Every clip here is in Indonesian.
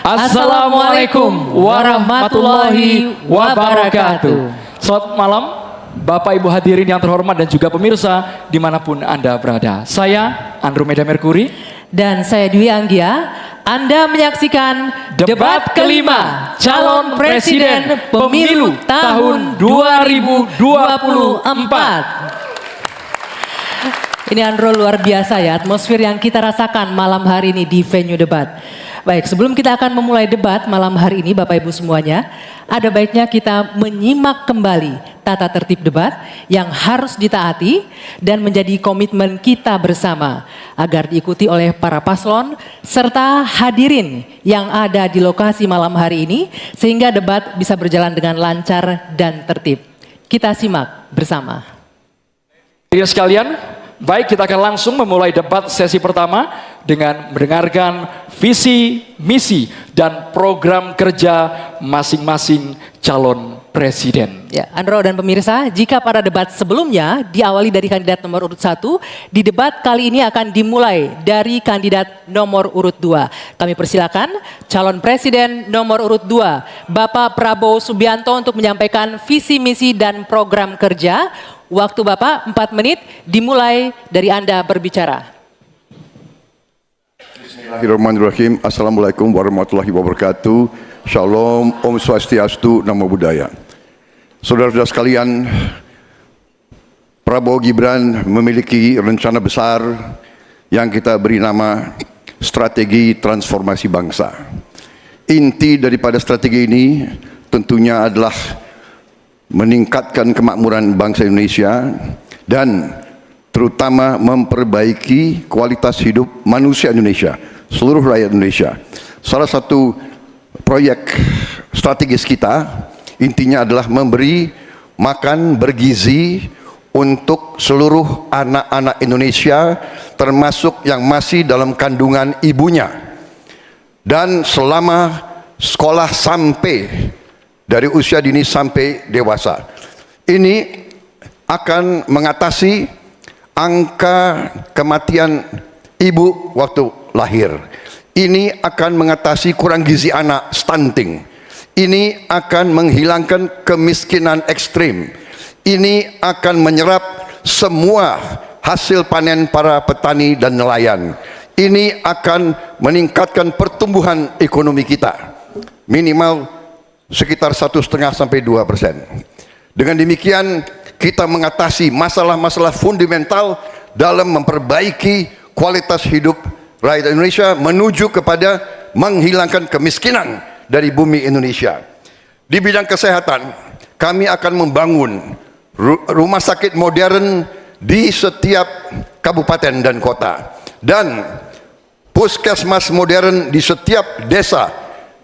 Assalamualaikum warahmatullahi wabarakatuh. Selamat malam Bapak Ibu hadirin yang terhormat dan juga pemirsa dimanapun Anda berada. Saya Andromeda Mercury dan saya Dwi Anggia. Anda menyaksikan debat kelima calon presiden pemilu tahun 2024. Ini Andro, luar biasa ya atmosfer yang kita rasakan malam hari ini di venue debat. Baik, sebelum kita akan memulai debat malam hari ini Bapak Ibu semuanya, ada baiknya kita menyimak kembali tata tertib debat yang harus ditaati dan menjadi komitmen kita bersama agar diikuti oleh para paslon serta hadirin yang ada di lokasi malam hari ini sehingga debat bisa berjalan dengan lancar dan tertib. Kita simak bersama. Hadirin sekalian, baik, kita akan langsung memulai debat sesi pertama dengan mendengarkan visi, misi, dan program kerja masing-masing calon presiden. Ya, Andro dan pemirsa, jika pada debat sebelumnya diawali dari kandidat nomor urut 1, di debat kali ini akan dimulai dari kandidat nomor urut 2. Kami persilakan calon presiden nomor urut 2, Bapak Prabowo Subianto untuk menyampaikan visi, misi, dan program kerja. Waktu Bapak 4 menit, dimulai dari Anda berbicara. Bismillahirrahmanirrahim. Assalamualaikum warahmatullahi wabarakatuh. Shalom, Om Swastiastu, Namo Buddhaya. Saudara-saudara sekalian, Prabowo Gibran memiliki rencana besar yang kita beri nama Strategi Transformasi Bangsa. Inti daripada strategi ini tentunya adalah meningkatkan kemakmuran bangsa Indonesia dan terutama memperbaiki kualitas hidup manusia Indonesia, seluruh rakyat Indonesia. Salah satu proyek strategis kita intinya adalah memberi makan bergizi untuk seluruh anak-anak Indonesia termasuk yang masih dalam kandungan ibunya dan selama sekolah sampai dari usia dini sampai dewasa. Ini akan mengatasi angka kematian ibu waktu lahir. Ini akan mengatasi kurang gizi anak, stunting. Ini akan menghilangkan kemiskinan ekstrim. Ini akan menyerap semua hasil panen para petani dan nelayan. Ini akan meningkatkan pertumbuhan ekonomi kita minimal sekitar 1,5 sampai 2%. Dengan demikian kita mengatasi masalah-masalah fundamental dalam memperbaiki kualitas hidup rakyat Indonesia menuju kepada menghilangkan kemiskinan dari bumi Indonesia. Di bidang kesehatan, kami akan membangun rumah sakit modern di setiap kabupaten dan kota dan puskesmas modern di setiap desa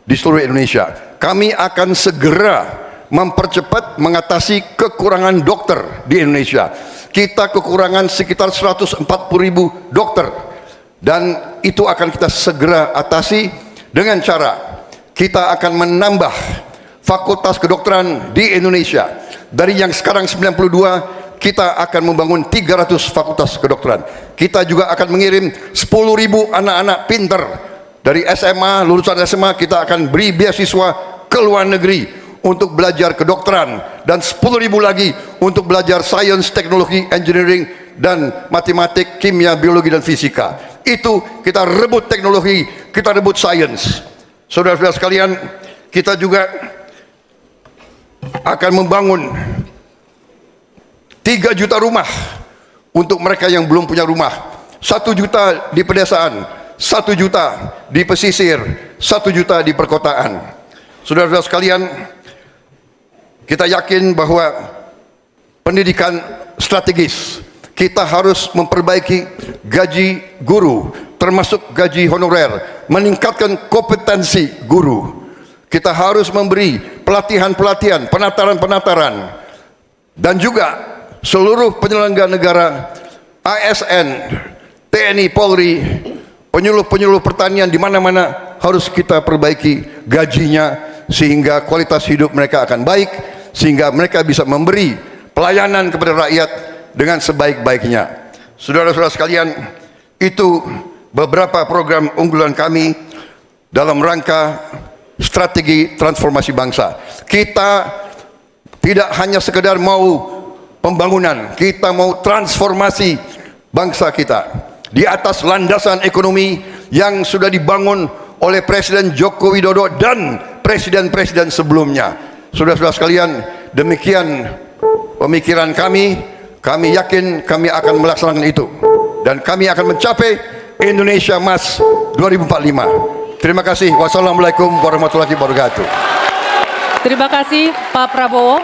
di seluruh Indonesia. Kami akan segera mempercepat mengatasi kekurangan dokter di Indonesia. Kita kekurangan sekitar 140.000 dokter dan itu akan kita segera atasi dengan cara kita akan menambah fakultas kedokteran di Indonesia. Dari yang sekarang 92, kita akan membangun 300 fakultas kedokteran. Kita juga akan mengirim 10.000 anak-anak pinter dari SMA, lulusan SMA kita akan beri beasiswa ke luar negeri untuk belajar kedokteran dan 10.000 lagi untuk belajar sains, teknologi, engineering dan matematik, kimia, biologi dan fisika. Itu kita rebut teknologi, kita rebut sains. Saudara-saudara sekalian, kita juga akan membangun 3 juta rumah untuk mereka yang belum punya rumah. 1 juta di pedesaan, 1 juta di pesisir, 1 juta di perkotaan. Saudara-saudara sekalian, kita yakin bahwa pendidikan strategis. Kita harus memperbaiki gaji guru, termasuk gaji honorer, meningkatkan kompetensi guru. Kita harus memberi pelatihan-pelatihan, penataran-penataran, dan juga seluruh penyelenggara negara, ASN, TNI, Polri, penyuluh-penyuluh pertanian di mana-mana harus kita perbaiki gajinya sehingga kualitas hidup mereka akan baik, sehingga mereka bisa memberi pelayanan kepada rakyat dengan sebaik-baiknya. Saudara-saudara sekalian, itu beberapa program unggulan kami dalam rangka strategi transformasi bangsa. Kita tidak hanya sekedar mau pembangunan, kita mau transformasi bangsa kita di atas landasan ekonomi yang sudah dibangun oleh Presiden Joko Widodo dan presiden-presiden sebelumnya. Saudara-saudara sekalian, demikian pemikiran kami. Kami yakin kami akan melaksanakan itu dan kami akan mencapai Indonesia Emas 2045. Terima kasih. Wassalamualaikum warahmatullahi wabarakatuh. Terima kasih Pak Prabowo.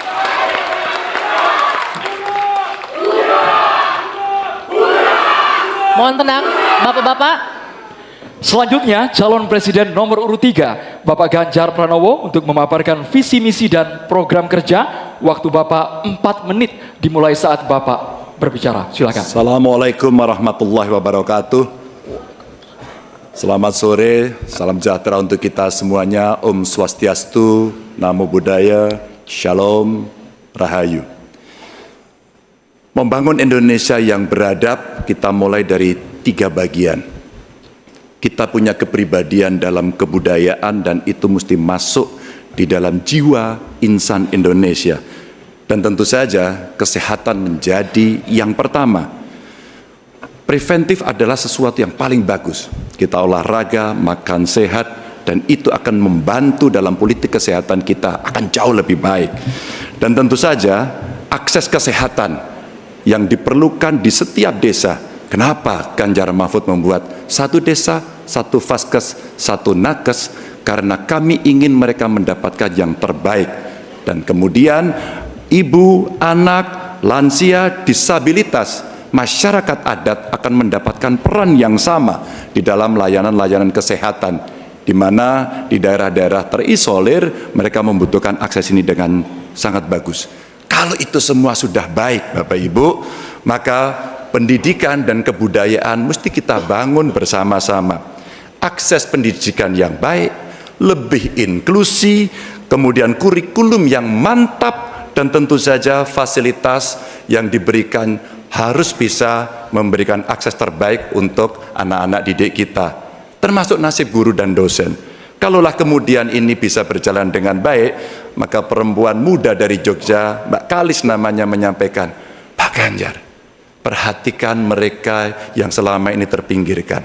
Mohon tenang, Bapak-bapak. Selanjutnya, calon presiden nomor urut 3, Bapak Ganjar Pranowo untuk memaparkan visi misi dan program kerja. Waktu Bapak 4 menit dimulai saat Bapak berbicara. Silakan. Assalamualaikum warahmatullahi wabarakatuh. Selamat sore, salam sejahtera untuk kita semuanya. Om Swastiastu, Namo Buddhaya, Shalom, Rahayu. Membangun Indonesia yang beradab, kita mulai dari 3 bagian. Kita punya kepribadian dalam kebudayaan dan itu mesti masuk di dalam jiwa insan Indonesia. Dan tentu saja kesehatan menjadi yang pertama. Preventif adalah sesuatu yang paling bagus. Kita olahraga, makan sehat, dan itu akan membantu dalam politik kesehatan kita akan jauh lebih baik. Dan tentu saja akses kesehatan yang diperlukan di setiap desa. Kenapa Ganjar Mahfud membuat 1 desa, 1 vaskes, 1 nakes? Karena kami ingin mereka mendapatkan yang terbaik. Dan kemudian ibu, anak, lansia, disabilitas, masyarakat adat akan mendapatkan peran yang sama di dalam layanan-layanan kesehatan, di mana di daerah-daerah terisolir mereka membutuhkan akses ini dengan sangat bagus. Kalau itu semua sudah baik Bapak Ibu, maka pendidikan dan kebudayaan mesti kita bangun bersama-sama. Akses pendidikan yang baik, lebih inklusi, kemudian kurikulum yang mantap, dan tentu saja fasilitas yang diberikan harus bisa memberikan akses terbaik untuk anak-anak didik kita, termasuk nasib guru dan dosen. Kalaulah kemudian ini bisa berjalan dengan baik, maka perempuan muda dari Jogja, Mbak Kalis namanya, menyampaikan, Pak Ganjar, perhatikan mereka yang selama ini terpinggirkan.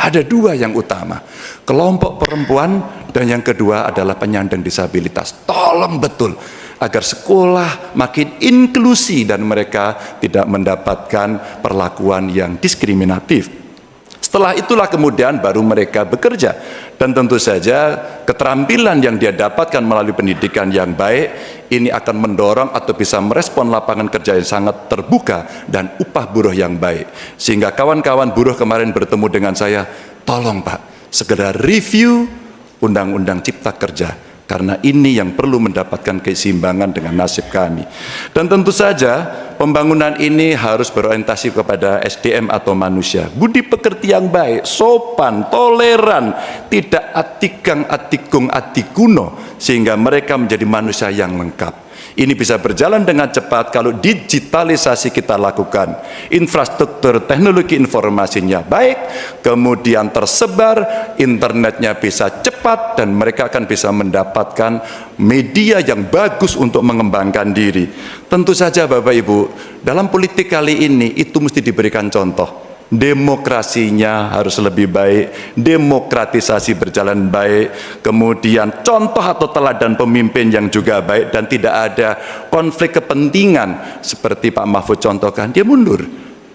Ada 2 yang utama, kelompok perempuan, dan yang kedua adalah penyandang disabilitas. Tolong betul agar sekolah makin inklusi dan mereka tidak mendapatkan perlakuan yang diskriminatif. Setelah itulah kemudian baru mereka bekerja. Dan tentu saja keterampilan yang dia dapatkan melalui pendidikan yang baik ini akan mendorong atau bisa merespon lapangan kerja yang sangat terbuka dan upah buruh yang baik. Sehingga kawan-kawan buruh kemarin bertemu dengan saya, tolong Pak, segera review Undang-Undang Cipta Kerja. Karena ini yang perlu mendapatkan keseimbangan dengan nasib kami. Dan tentu saja pembangunan ini harus berorientasi kepada SDM atau manusia. Budi pekerti yang baik, sopan, toleran, tidak atikang, atikung, atikuno, sehingga mereka menjadi manusia yang lengkap. Ini bisa berjalan dengan cepat kalau digitalisasi kita lakukan. Infrastruktur teknologi informasinya baik, kemudian tersebar, internetnya bisa cepat, dan mereka akan bisa mendapatkan media yang bagus untuk mengembangkan diri. Tentu saja Bapak Ibu, dalam politik kali ini itu mesti diberikan contoh. Demokrasinya harus lebih baik, demokratisasi berjalan baik, kemudian contoh atau teladan pemimpin yang juga baik, dan tidak ada konflik kepentingan seperti Pak Mahfud contohkan, dia mundur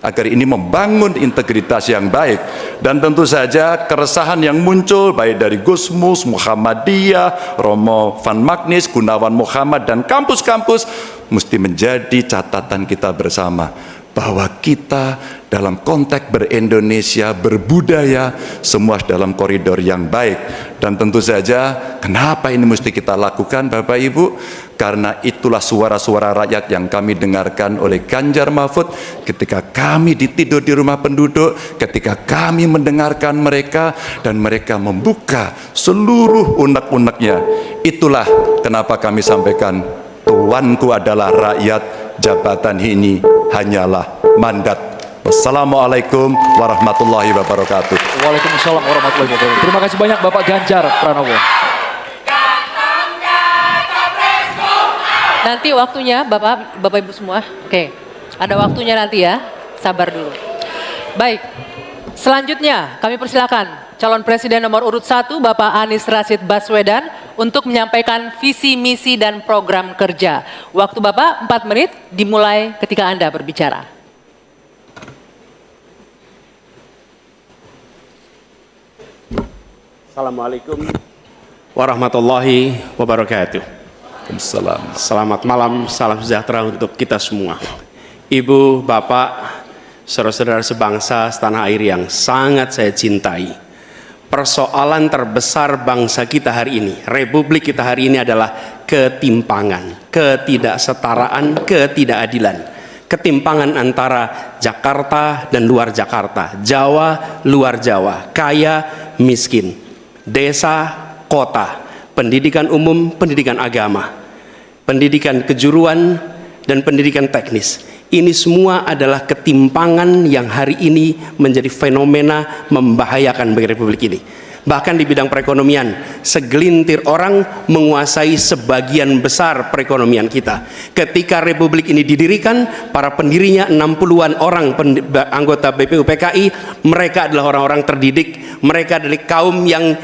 agar ini membangun integritas yang baik. Dan tentu saja keresahan yang muncul baik dari Gusmus, Muhammadiyah, Romo Van Magnis, Gunawan Muhammad, dan kampus-kampus mesti menjadi catatan kita bersama bahwa kita dalam konteks ber-Indonesia, berbudaya, semua dalam koridor yang baik. Dan tentu saja kenapa ini mesti kita lakukan Bapak Ibu? Karena itulah suara-suara rakyat yang kami dengarkan oleh Ganjar Mahfud ketika kami tidur di rumah penduduk, ketika kami mendengarkan mereka dan mereka membuka seluruh unek-uneknya. Itulah kenapa kami sampaikan, tuanku adalah rakyat, jabatan ini hanyalah mandat. Wassalamualaikum warahmatullahi wabarakatuh. Waalaikumsalam warahmatullahi wabarakatuh. Terima kasih banyak Bapak Ganjar Pranowo. Nanti waktunya Bapak Ibu semua. Oke. Ada waktunya nanti ya. Sabar dulu. Baik. Selanjutnya kami persilakan calon presiden nomor urut 1 Bapak Anies Rashid Baswedan untuk menyampaikan visi, misi dan program kerja. Waktu Bapak 4 menit dimulai ketika Anda berbicara. Assalamualaikum warahmatullahi wabarakatuh. Waalaikumsalam. Selamat malam, salam sejahtera untuk kita semua. Ibu, Bapak, saudara-saudara sebangsa setanah air yang sangat saya cintai. Persoalan terbesar bangsa kita hari ini, republik kita hari ini adalah ketimpangan, ketidaksetaraan, ketidakadilan. Ketimpangan antara Jakarta dan luar Jakarta, Jawa, luar Jawa, kaya, miskin, desa, kota, pendidikan umum, pendidikan agama, pendidikan kejuruan, dan pendidikan teknis. Ini semua adalah ketimpangan yang hari ini menjadi fenomena membahayakan bagi republik ini. Bahkan di bidang perekonomian, segelintir orang menguasai sebagian besar perekonomian kita. Ketika republik ini didirikan, para pendirinya 60-an orang anggota BPUPKI, mereka adalah orang-orang terdidik, mereka adalah kaum yang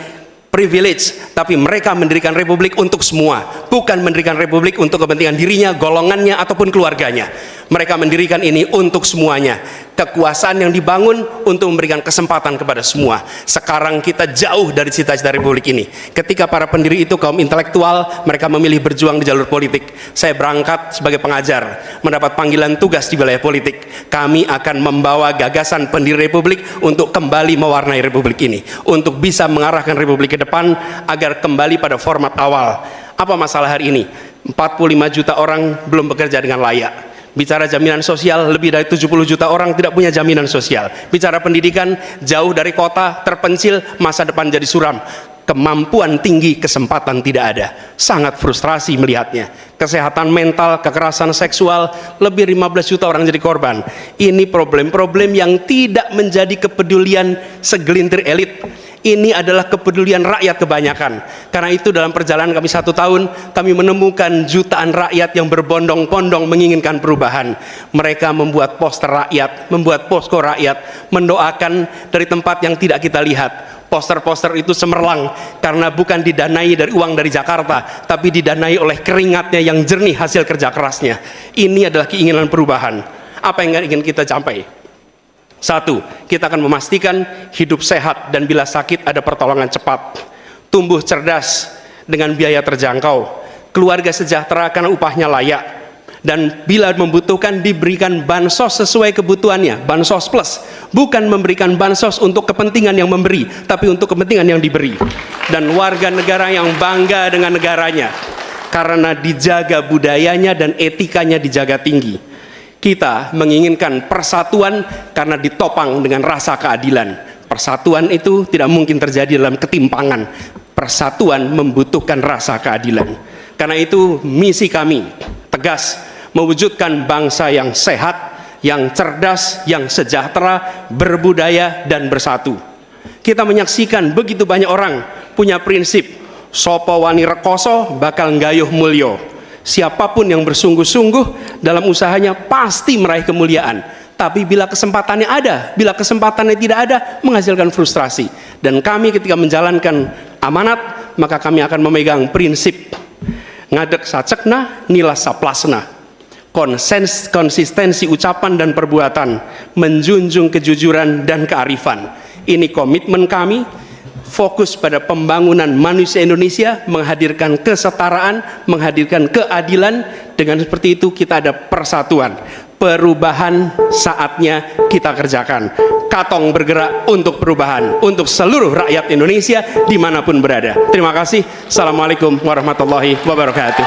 privilege, tapi mereka mendirikan republik untuk semua, bukan mendirikan republik untuk kepentingan dirinya, golongannya, ataupun keluarganya. Mereka mendirikan ini untuk semuanya. Kekuasaan yang dibangun untuk memberikan kesempatan kepada semua. Sekarang kita jauh dari cita-cita republik ini. Ketika para pendiri itu kaum intelektual, mereka memilih berjuang di jalur politik. Saya berangkat sebagai pengajar, mendapat panggilan tugas di wilayah politik. Kami akan membawa gagasan pendiri republik untuk kembali mewarnai republik ini, untuk bisa mengarahkan republik ke depan agar kembali pada format awal. Apa masalah hari ini? 45 juta orang belum bekerja dengan layak. Bicara jaminan sosial, lebih dari 70 juta orang tidak punya jaminan sosial. Bicara pendidikan, jauh dari kota, terpencil, masa depan jadi suram. Kemampuan tinggi, kesempatan tidak ada. Sangat frustrasi melihatnya. Kesehatan mental, kekerasan seksual, lebih 15 juta orang jadi korban. Ini problem-problem yang tidak menjadi kepedulian segelintir elit. Ini adalah kepedulian rakyat kebanyakan. Karena itu dalam perjalanan kami 1 tahun, kami menemukan jutaan rakyat yang berbondong-bondong menginginkan perubahan. Mereka membuat poster rakyat, membuat posko rakyat, mendoakan dari tempat yang tidak kita lihat. Poster-poster itu cemerlang karena bukan didanai dari uang dari Jakarta, tapi didanai oleh keringatnya yang jernih hasil kerja kerasnya. Ini adalah keinginan perubahan. Apa yang ingin kita capai? 1, kita akan memastikan hidup sehat dan bila sakit ada pertolongan cepat. Tumbuh cerdas dengan biaya terjangkau. Keluarga sejahtera karena upahnya layak. Dan bila membutuhkan diberikan bansos sesuai kebutuhannya. Bansos plus. Bukan memberikan bansos untuk kepentingan yang memberi, tapi untuk kepentingan yang diberi. Dan warga negara yang bangga dengan negaranya. Karena dijaga budayanya dan etikanya dijaga tinggi. Kita menginginkan persatuan karena ditopang dengan rasa keadilan. Persatuan itu tidak mungkin terjadi dalam ketimpangan. Persatuan membutuhkan rasa keadilan. Karena itu misi kami tegas mewujudkan bangsa yang sehat, yang cerdas, yang sejahtera, berbudaya dan bersatu. Kita menyaksikan begitu banyak orang punya prinsip sopo wani rekoso bakal nggayuh mulyo. Siapapun yang bersungguh-sungguh dalam usahanya pasti meraih kemuliaan. Tapi bila kesempatannya ada, bila kesempatannya tidak ada, menghasilkan frustrasi. Dan kami ketika menjalankan amanat, maka kami akan memegang prinsip ngadek sacekna, nilas saplasna. Konsistensi ucapan dan perbuatan, menjunjung kejujuran dan kearifan. Ini komitmen kami. Fokus pada pembangunan manusia Indonesia, menghadirkan kesetaraan, menghadirkan keadilan. Dengan seperti itu kita ada persatuan. Perubahan saatnya kita kerjakan. Katong bergerak untuk perubahan, untuk seluruh rakyat Indonesia dimanapun berada. Terima kasih. Assalamualaikum warahmatullahi wabarakatuh.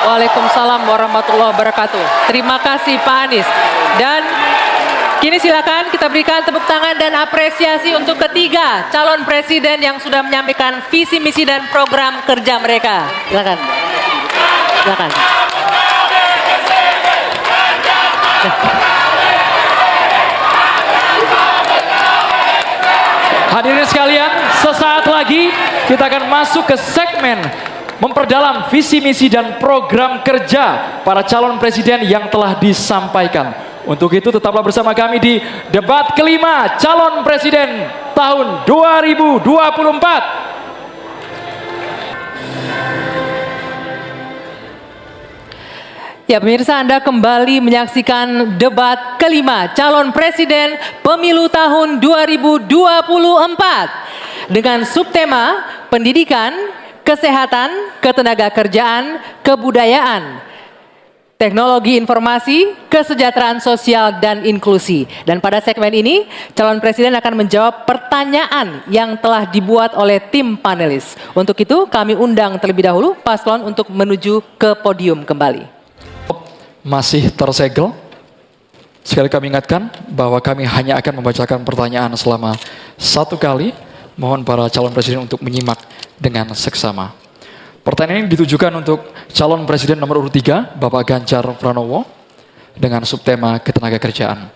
Waalaikumsalam warahmatullahi wabarakatuh. Terima kasih Pak Anies. Dan kini silakan kita berikan tepuk tangan dan apresiasi untuk ketiga calon presiden yang sudah menyampaikan visi, misi, dan program kerja mereka. Silakan. Silakan. Hadirin sekalian, sesaat lagi kita akan masuk ke segmen memperdalam visi misi dan program kerja para calon presiden yang telah disampaikan. Untuk itu tetaplah bersama kami di debat kelima calon presiden tahun 2024. Ya pemirsa, Anda kembali menyaksikan debat kelima calon presiden pemilu tahun 2024 dengan subtema pendidikan, kesehatan, ketenagakerjaan, kebudayaan, teknologi informasi, kesejahteraan sosial, dan inklusi. Dan pada segmen ini, calon presiden akan menjawab pertanyaan yang telah dibuat oleh tim panelis. Untuk itu, kami undang terlebih dahulu paslon untuk menuju ke podium kembali. Masih tersegel. Sekali kami ingatkan bahwa kami hanya akan membacakan pertanyaan selama 1 kali. Mohon para calon presiden untuk menyimak dengan seksama. Pertanyaan ini ditujukan untuk calon presiden nomor urut 3, Bapak Ganjar Pranowo, dengan subtema ketenagakerjaan.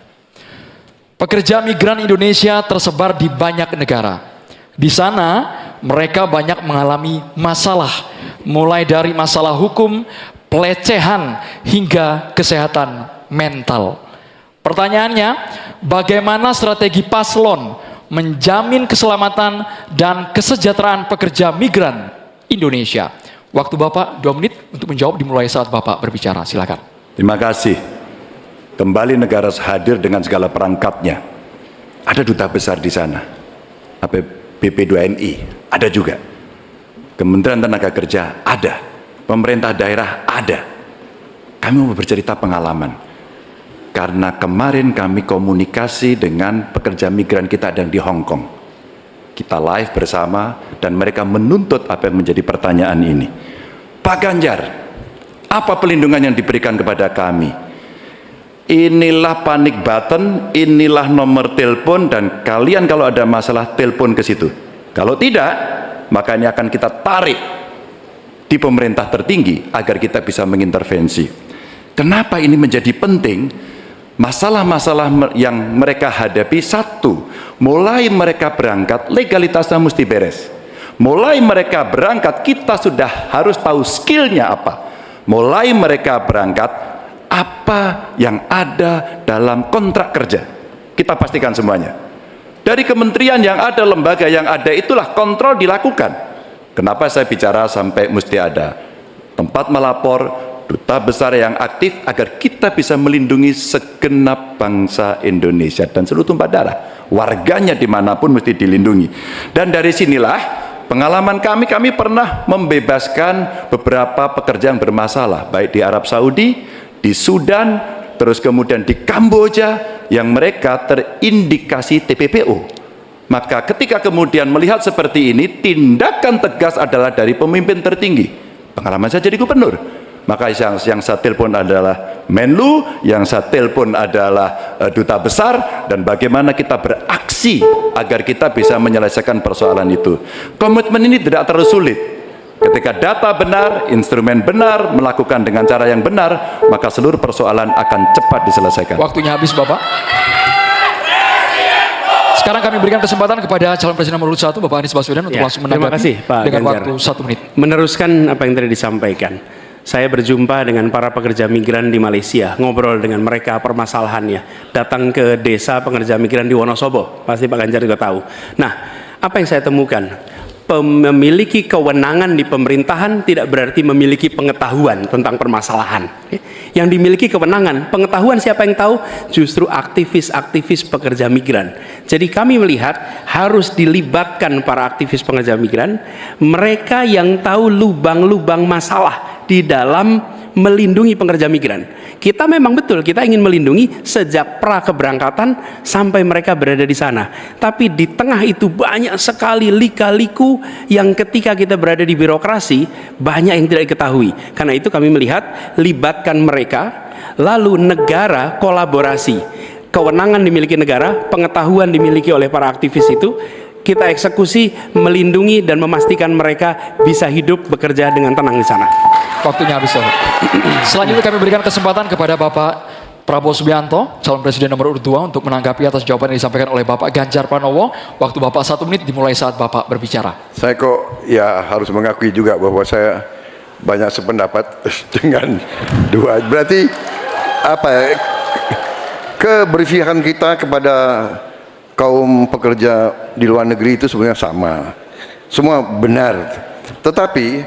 Pekerja migran Indonesia tersebar di banyak negara. Di sana mereka banyak mengalami masalah, mulai dari masalah hukum, pelecehan, hingga kesehatan mental. Pertanyaannya, bagaimana strategi paslon menjamin keselamatan dan kesejahteraan pekerja migran Indonesia? Waktu Bapak 2 menit untuk menjawab dimulai saat Bapak berbicara. Silakan. Terima kasih. Kembali negara hadir dengan segala perangkatnya. Ada duta besar di sana. BP2MI ada juga. Kementerian Tenaga Kerja ada. Pemerintah daerah ada. Kami mau bercerita pengalaman. Karena kemarin kami komunikasi dengan pekerja migran kita yang di Hong Kong. Kita live bersama dan mereka menuntut apa yang menjadi pertanyaan ini. Pak Ganjar, apa pelindungan yang diberikan kepada kami? Inilah panic button, inilah nomor telepon, dan kalian kalau ada masalah telepon ke situ. Kalau tidak, maka ini akan kita tarik di pemerintah tertinggi agar kita bisa mengintervensi. Kenapa ini menjadi penting? Masalah-masalah yang mereka hadapi, satu, mulai mereka berangkat legalitasnya mesti beres. Mulai mereka berangkat kita sudah harus tahu skillnya apa. Mulai mereka berangkat apa yang ada dalam kontrak kerja, kita pastikan semuanya. Dari kementerian yang ada, lembaga yang ada, itulah kontrol dilakukan. Kenapa saya bicara sampai mesti ada tempat melapor, duta besar yang aktif agar kita bisa melindungi segenap bangsa Indonesia dan seluruh tumpah darah. Warganya dimanapun mesti dilindungi. Dan dari sinilah pengalaman kami pernah membebaskan beberapa pekerja yang bermasalah, baik di Arab Saudi, di Sudan, terus kemudian di Kamboja, yang mereka terindikasi TPPO. Maka ketika kemudian melihat seperti ini, tindakan tegas adalah dari pemimpin tertinggi. Pengalaman saya jadi gubernur. Maka yang saya telepon adalah Menlu, yang saya telepon adalah duta besar, dan bagaimana kita beraksi agar kita bisa menyelesaikan persoalan itu. Komitmen ini tidak terlalu sulit. Ketika data benar, instrumen benar, melakukan dengan cara yang benar, maka seluruh persoalan akan cepat diselesaikan. Waktunya habis, Bapak. Sekarang kami berikan kesempatan kepada calon presiden nomor 1, Bapak Anies Baswedan, untuk langsung menanggapi. Terima kasih, Pak dengan Ganjar. waktu 1 menit. Meneruskan apa yang tadi disampaikan. Saya berjumpa dengan para pekerja migran di Malaysia, ngobrol dengan mereka permasalahannya. Datang ke desa pekerja migran di Wonosobo, pasti Pak Ganjar juga tahu. Nah, apa yang saya temukan? Memiliki kewenangan di pemerintahan tidak berarti memiliki pengetahuan tentang permasalahan. Yang dimiliki kewenangan, pengetahuan siapa yang tahu? Justru aktivis-aktivis pekerja migran. Jadi kami melihat harus dilibatkan para aktivis pekerja migran, mereka yang tahu lubang-lubang masalah di dalam melindungi pekerja migran. Kita memang betul, kita ingin melindungi sejak pra keberangkatan sampai mereka berada di sana. Tapi di tengah itu banyak sekali lika-liku yang ketika kita berada di birokrasi banyak yang tidak diketahui. Karena itu kami melihat libatkan mereka, lalu negara kolaborasi. Kewenangan dimiliki negara, pengetahuan dimiliki oleh para aktivis itu, kita eksekusi, melindungi dan memastikan mereka bisa hidup bekerja dengan tenang di sana. Waktunya habis, Bapak. Selanjutnya kami berikan kesempatan kepada Bapak Prabowo Subianto, calon presiden nomor urut 2 untuk menanggapi atas jawaban yang disampaikan oleh Bapak Ganjar Pranowo. Waktu Bapak 1 menit dimulai saat Bapak berbicara. Saya kok ya harus mengakui juga bahwa saya banyak sependapat dengan dua. Berarti apa ya, keberpihakan kita kepada kaum pekerja di luar negeri itu sebenarnya sama. Semua benar. Tetapi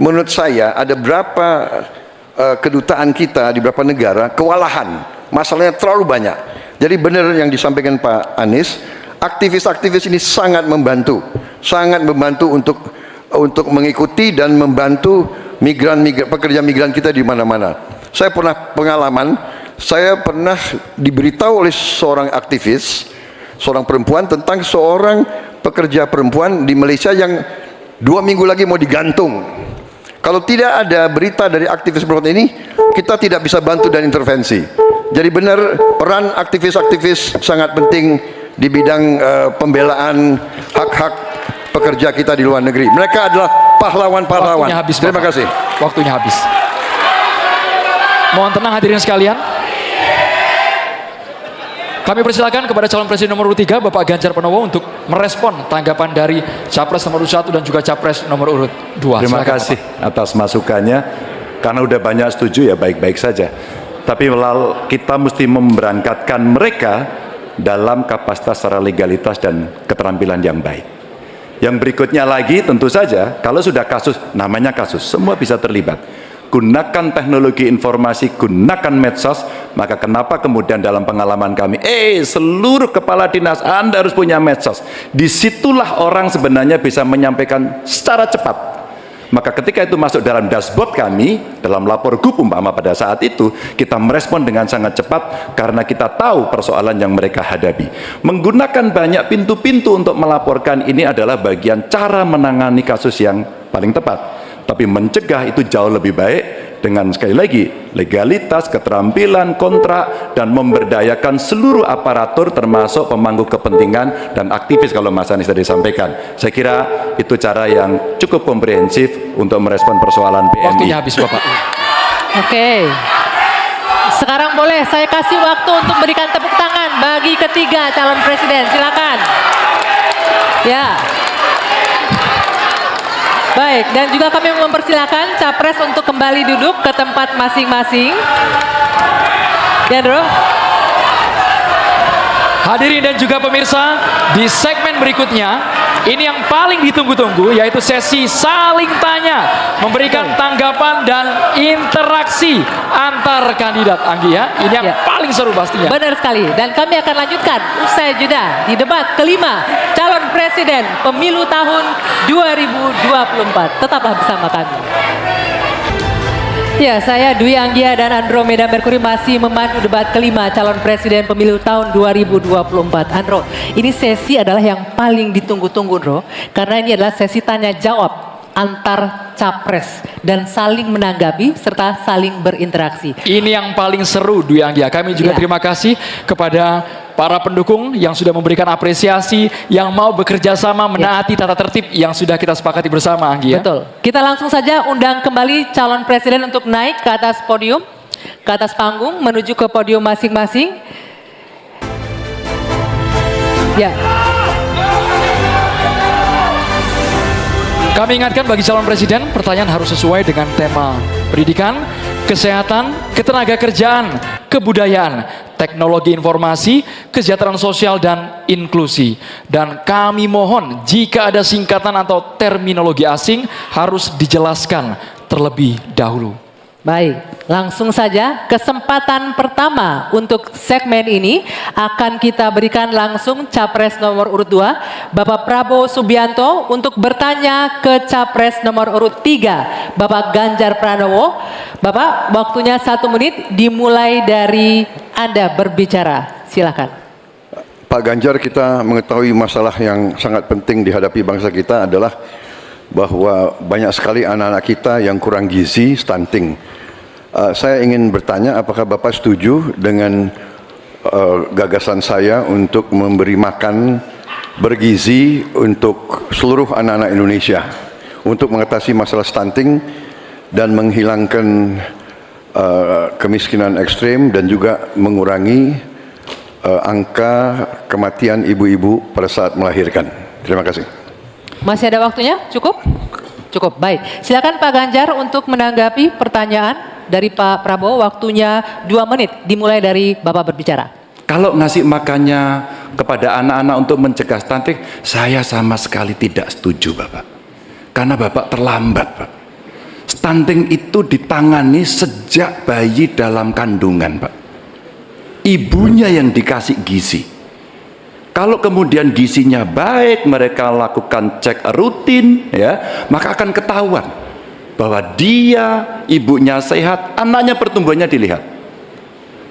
menurut saya ada berapa kedutaan kita di beberapa negara kewalahan, masalahnya terlalu banyak. Jadi benar yang disampaikan Pak Anies, aktivis-aktivis ini sangat membantu untuk mengikuti dan membantu pekerja migran kita di mana-mana. Saya pernah pengalaman, saya pernah diberitahu oleh seorang aktivis, seorang perempuan tentang seorang pekerja perempuan di Malaysia yang 2 minggu lagi mau digantung. Kalau tidak ada berita dari aktivis perempuan ini, kita tidak bisa bantu dan intervensi. Jadi benar, peran aktivis-aktivis sangat penting di bidang pembelaan hak-hak pekerja kita di luar negeri. Mereka adalah pahlawan-pahlawan. Waktunya habis, Terima Bapak. kasih. Waktunya habis. Mohon tenang hadirin sekalian. Kami persilakan kepada calon presiden nomor urut 3, Bapak Ganjar Pranowo, untuk merespon tanggapan dari Capres nomor urut 1 dan juga Capres nomor urut 2. Terima Silakan, kasih Bapak. atas masukannya. Karena udah banyak setuju ya baik-baik saja. Tapi kita mesti memberangkatkan mereka dalam kapasitas secara legalitas dan keterampilan yang baik. Yang berikutnya lagi tentu saja kalau sudah kasus, namanya kasus, semua bisa terlibat. Gunakan teknologi informasi, gunakan medsos, maka kenapa kemudian dalam pengalaman kami, seluruh kepala dinas Anda harus punya medsos. Disitulah orang sebenarnya bisa menyampaikan secara cepat. Maka ketika itu masuk dalam dashboard kami, dalam lapor GUP umpama pada saat itu, kita merespon dengan sangat cepat karena kita tahu persoalan yang mereka hadapi. Menggunakan banyak pintu-pintu untuk melaporkan ini adalah bagian cara menangani kasus yang paling tepat. Tapi mencegah itu jauh lebih baik dengan sekali lagi legalitas, keterampilan, kontrak, dan memberdayakan seluruh aparatur termasuk pemangku kepentingan dan aktivis kalau Mas Anies tadi sampaikan. Saya kira itu cara yang cukup komprehensif untuk merespon persoalan PMI. Waktunya habis, Bapak. Oke. Sekarang boleh saya kasih waktu untuk berikan tepuk tangan bagi ketiga calon presiden. Silakan. Ya. Baik, dan juga kami mempersilakan Capres untuk kembali duduk ke tempat masing-masing. Ya, Bro. Hadirin dan juga pemirsa, di segmen berikutnya, ini yang paling ditunggu-tunggu, yaitu sesi saling tanya, memberikan tanggapan dan interaksi antar kandidat, Anggi ya. Ini yang paling seru pastinya. Benar sekali, dan kami akan lanjutkan usai jeda di debat kelima calon presiden pemilu tahun 2024. Tetaplah bersama kami. Ya, saya Dwi Anggia dan Andromeda Mercury masih memandu debat kelima calon presiden pemilu tahun 2024. Andro, ini sesi adalah yang paling ditunggu-tunggu, Andro, karena ini adalah sesi tanya jawab antar capres dan saling menanggapi serta saling berinteraksi. Ini yang paling seru, Dwi Anggia. Kami juga terima kasih kepada para pendukung yang sudah memberikan apresiasi, yang mau bekerja sama menaati tata tertib yang sudah kita sepakati bersama, Anggi ya. Betul. Kita langsung saja undang kembali calon presiden untuk naik ke atas podium, ke atas panggung, menuju ke podium masing-masing. Ya. Kami ingatkan bagi calon presiden, pertanyaan harus sesuai dengan tema pendidikan, kesehatan, ketenagakerjaan, kebudayaan, teknologi informasi, kesejahteraan sosial, dan inklusi. Dan kami mohon jika ada singkatan atau terminologi asing harus dijelaskan terlebih dahulu. Baik, langsung saja kesempatan pertama untuk segmen ini akan kita berikan langsung Capres nomor urut 2, Bapak Prabowo Subianto, untuk bertanya ke Capres nomor urut 3, Bapak Ganjar Pranowo. Bapak, waktunya 1 menit dimulai dari Anda berbicara. Silakan. Pak Ganjar, kita mengetahui masalah yang sangat penting dihadapi bangsa kita adalah bahwa banyak sekali anak-anak kita yang kurang gizi, stunting. Saya ingin bertanya, apakah Bapak setuju dengan gagasan saya untuk memberi makan bergizi untuk seluruh anak-anak Indonesia untuk mengatasi masalah stunting dan menghilangkan kemiskinan ekstrim dan juga mengurangi angka kematian ibu-ibu pada saat melahirkan. Terima kasih. Masih ada waktunya? Cukup? Cukup, baik. Silakan Pak Ganjar untuk menanggapi pertanyaan dari Pak Prabowo. Waktunya 2 menit, dimulai dari Bapak berbicara. Kalau ngasih makannya kepada anak-anak untuk mencegah stunting, saya sama sekali tidak setuju, Bapak. Karena Bapak terlambat, Pak. Stunting itu ditangani sejak bayi dalam kandungan, Pak. Ibunya yang dikasih gizi. Kalau kemudian gizinya baik, mereka lakukan cek rutin, ya, maka akan ketahuan bahwa dia, ibunya sehat, anaknya pertumbuhannya dilihat.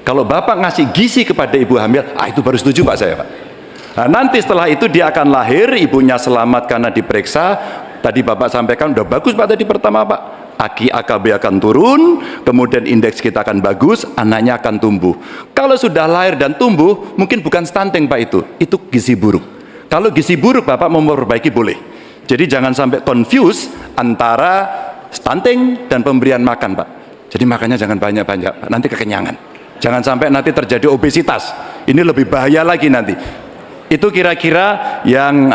Kalau Bapak ngasih gizi kepada ibu hamil, itu baru setuju Pak saya, Pak. Nah, nanti setelah itu dia akan lahir, ibunya selamat karena diperiksa. Tadi Bapak sampaikan udah bagus Pak tadi pertama Pak. AKB akan turun, kemudian indeks kita akan bagus, anaknya akan tumbuh. Kalau sudah lahir dan tumbuh, mungkin bukan stunting Pak itu gizi buruk. Kalau gizi buruk Bapak mau memperbaiki boleh. Jadi jangan sampai confuse antara stunting dan pemberian makan Pak. Jadi makannya jangan banyak-banyak Pak, nanti kekenyangan. Jangan sampai nanti terjadi obesitas. Ini lebih bahaya lagi nanti. Itu kira-kira yang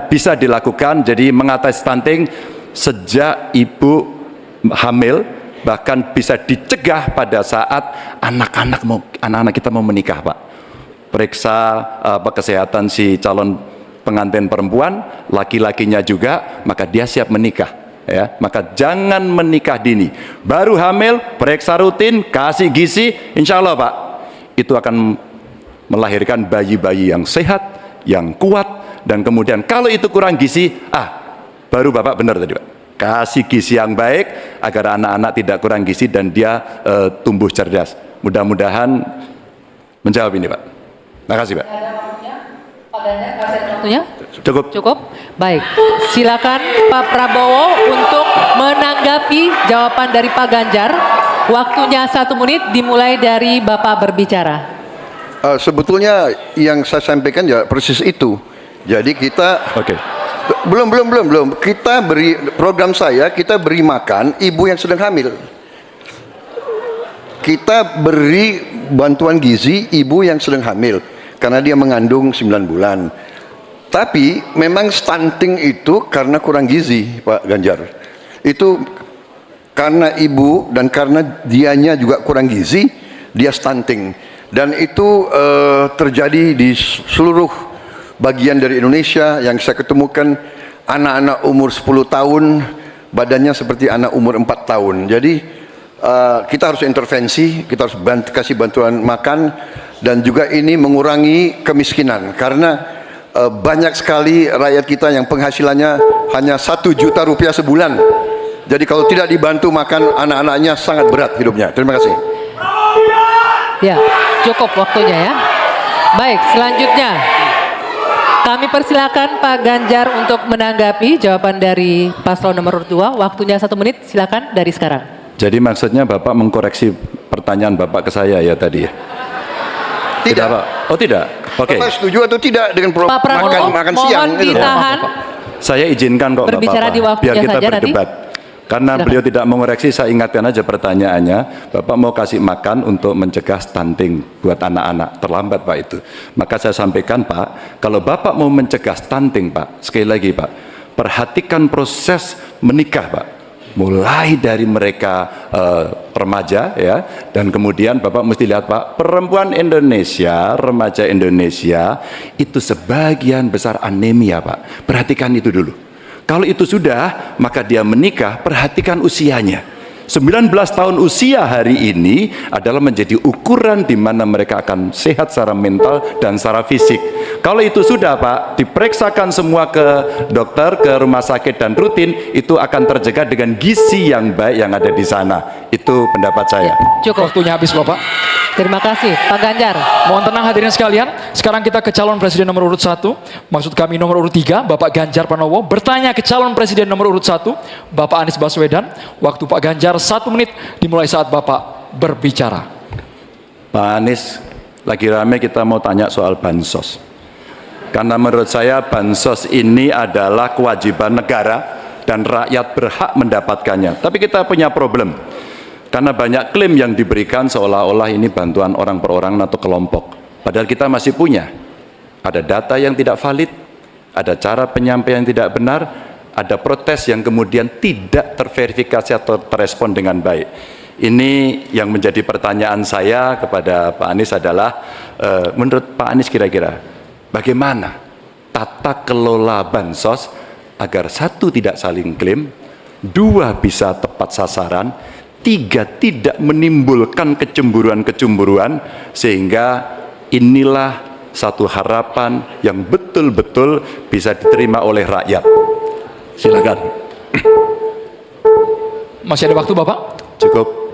bisa dilakukan. Jadi mengatasi stunting sejak ibu hamil, bahkan bisa dicegah pada saat anak-anak kita mau menikah Pak. Periksa kesehatan si calon pengantin perempuan, laki-lakinya juga, maka dia siap menikah. Ya, maka jangan menikah dini. Baru hamil, periksa rutin, kasih gizi, insya Allah Pak, itu akan melahirkan bayi-bayi yang sehat, yang kuat, dan kemudian kalau itu kurang gizi, baru Bapak benar tadi Pak. Kasih gizi yang baik agar anak-anak tidak kurang gizi dan dia tumbuh cerdas. Mudah-mudahan menjawab ini Pak. Terima kasih Pak. Pak Ganjar, masih ada waktunya? Cukup. Cukup? Baik. Silakan Pak Prabowo untuk menanggapi jawaban dari Pak Ganjar. Waktunya 1 menit, dimulai dari Bapak berbicara. Sebetulnya yang saya sampaikan ya persis itu. Jadi kita belum. Kita beri program kita beri makan ibu yang sedang hamil. Kita beri bantuan gizi ibu yang sedang hamil karena dia mengandung 9 bulan. Tapi memang stunting itu karena kurang gizi, Pak Ganjar. Itu karena ibu dan karena dianya juga kurang gizi, dia stunting. Dan itu terjadi di seluruh bagian dari Indonesia. Yang saya ketemukan anak-anak umur 10 tahun badannya seperti anak umur 4 tahun. Jadi kita harus intervensi, kita harus kasih bantuan makan, dan juga ini mengurangi kemiskinan karena banyak sekali rakyat kita yang penghasilannya hanya 1 juta rupiah sebulan. Jadi kalau tidak dibantu makan anak-anaknya sangat berat hidupnya. Terima kasih. Ya, cukup waktunya ya. Baik, selanjutnya kami persilakan Pak Ganjar untuk menanggapi jawaban dari paslon nomor 2. Waktunya 1 menit, silakan dari sekarang. Jadi maksudnya Bapak mengkoreksi pertanyaan Bapak ke saya ya tadi ya? Tidak Pak? Oh tidak? Oke. Bapak setuju atau tidak dengan Pak Prabowo, makan siang? mohon ditahan. Saya izinkan kok Berbicara di waktunya biar kita saja berdebat. Karena Silakan. beliau tidak mengoreksi, saya ingatkan aja pertanyaannya. Bapak mau kasih makan untuk mencegah stunting buat anak-anak. Terlambat Pak itu. Maka saya sampaikan Pak, kalau Bapak mau mencegah stunting Pak, sekali lagi Pak, perhatikan proses menikah Pak. Mulai dari mereka remaja ya, dan kemudian Bapak mesti lihat Pak, perempuan Indonesia, remaja Indonesia itu sebagian besar anemia Pak. Perhatikan itu dulu. Kalau itu sudah, maka dia menikah, perhatikan usianya. 19 tahun usia hari ini adalah menjadi ukuran di mana mereka akan sehat secara mental dan secara fisik. Kalau itu sudah Pak, diperiksakan semua ke dokter, ke rumah sakit dan rutin, itu akan terjaga dengan gizi yang baik yang ada di sana. Itu pendapat saya. Cukup. Waktunya habis Bapak. Terima kasih Pak Ganjar. Mohon tenang hadirin sekalian. Sekarang kita ke calon presiden nomor urut 1. Maksud kami nomor urut 3, Bapak Ganjar Pranowo. Bertanya ke calon presiden nomor urut 1, Bapak Anies Baswedan. Waktu Pak Ganjar 1 menit dimulai saat Bapak berbicara. Pak Anies, lagi rame kita mau tanya soal bansos. Karena menurut saya bansos ini adalah kewajiban negara dan rakyat berhak mendapatkannya. Tapi kita punya problem. Karena banyak klaim yang diberikan seolah-olah ini bantuan orang per orang atau kelompok. Padahal kita masih punya. Ada data yang tidak valid, ada cara penyampaian yang tidak benar, ada protes yang kemudian tidak terverifikasi atau terrespon dengan baik. Ini yang menjadi pertanyaan saya kepada Pak Anies adalah, menurut Pak Anies kira-kira bagaimana tata kelola bansos agar satu tidak saling klaim, dua bisa tepat sasaran, tiga tidak menimbulkan kecemburuan-kecemburuan, sehingga inilah satu harapan yang betul-betul bisa diterima oleh rakyat. Silakan. Masih ada waktu Bapak? Cukup.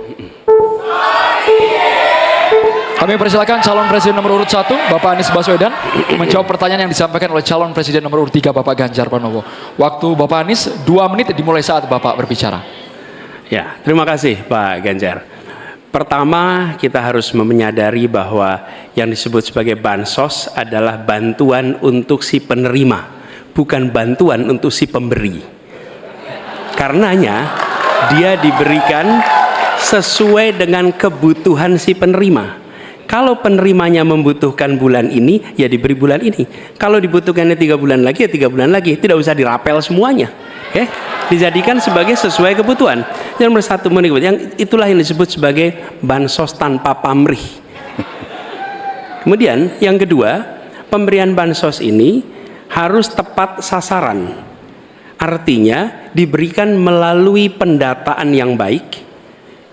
Kami persilakan calon presiden nomor urut 1 Bapak Anies Baswedan menjawab pertanyaan yang disampaikan oleh calon presiden nomor urut 3 Bapak Ganjar Pranowo. Waktu Bapak Anies 2 menit dimulai saat Bapak berbicara. Ya, terima kasih Pak Ganjar. Pertama, kita harus menyadari bahwa yang disebut sebagai bansos adalah bantuan untuk si penerima, bukan bantuan untuk si pemberi. Karenanya, dia diberikan sesuai dengan kebutuhan si penerima. Kalau penerimanya membutuhkan bulan ini, ya diberi bulan ini. Kalau dibutuhkannya 3 bulan lagi, ya 3 bulan lagi. Tidak usah dirapel semuanya. Oke? Dijadikan sebagai sesuai kebutuhan. Yang nomor 1 yang itulah yang disebut sebagai bansos tanpa pamrih. Kemudian yang kedua, pemberian bansos ini harus tepat sasaran. Artinya diberikan melalui pendataan yang baik.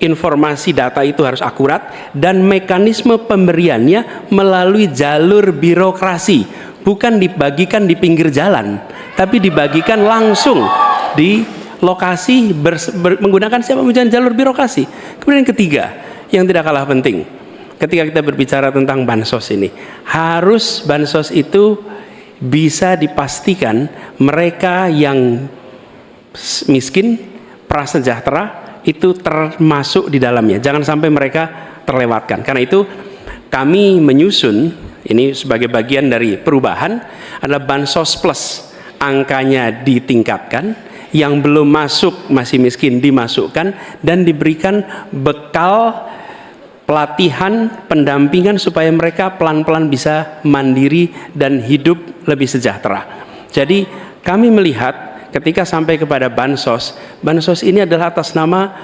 Informasi data itu harus akurat dan mekanisme pemberiannya melalui jalur birokrasi, bukan dibagikan di pinggir jalan, tapi dibagikan langsung di lokasi menggunakan siapa menggunakan jalur birokrasi. Kemudian yang ketiga, yang tidak kalah penting, ketika kita berbicara tentang bansos ini, harus bansos itu bisa dipastikan mereka yang miskin, prasejahtera itu termasuk di dalamnya. Jangan sampai mereka terlewatkan. Karena itu kami menyusun ini sebagai bagian dari perubahan adalah bansos plus. Angkanya ditingkatkan, yang belum masuk masih miskin dimasukkan dan diberikan bekal pelatihan, pendampingan supaya mereka pelan-pelan bisa mandiri dan hidup lebih sejahtera. Jadi kami melihat ketika sampai kepada bansos, bansos ini adalah atas nama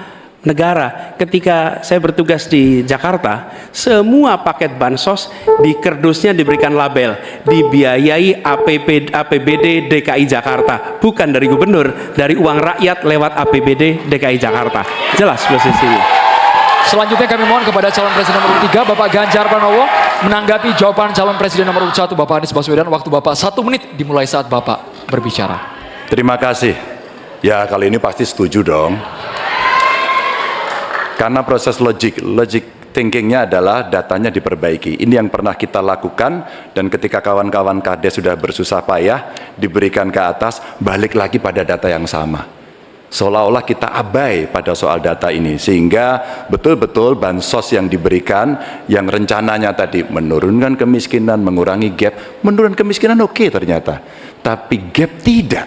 negara. Ketika saya bertugas di Jakarta, semua paket bansos di kerdusnya diberikan label dibiayai APBD DKI Jakarta, bukan dari gubernur, dari uang rakyat lewat APBD DKI Jakarta. Jelas posisinya. Selanjutnya kami mohon kepada calon presiden nomor 3 Bapak Ganjar Pranowo menanggapi jawaban calon presiden nomor 1 Bapak Anies Baswedan. Waktu Bapak 1 menit dimulai saat Bapak berbicara. Terima kasih. Ya, kali ini pasti setuju dong. Karena proses logic thinkingnya adalah datanya diperbaiki. Ini yang pernah kita lakukan, dan ketika kawan-kawan Kades sudah bersusah payah diberikan ke atas, balik lagi pada data yang sama. Seolah-olah kita abai pada soal data ini, sehingga betul-betul bansos yang diberikan yang rencananya tadi menurunkan kemiskinan, mengurangi gap, menurunkan kemiskinan oke ternyata, tapi gap tidak.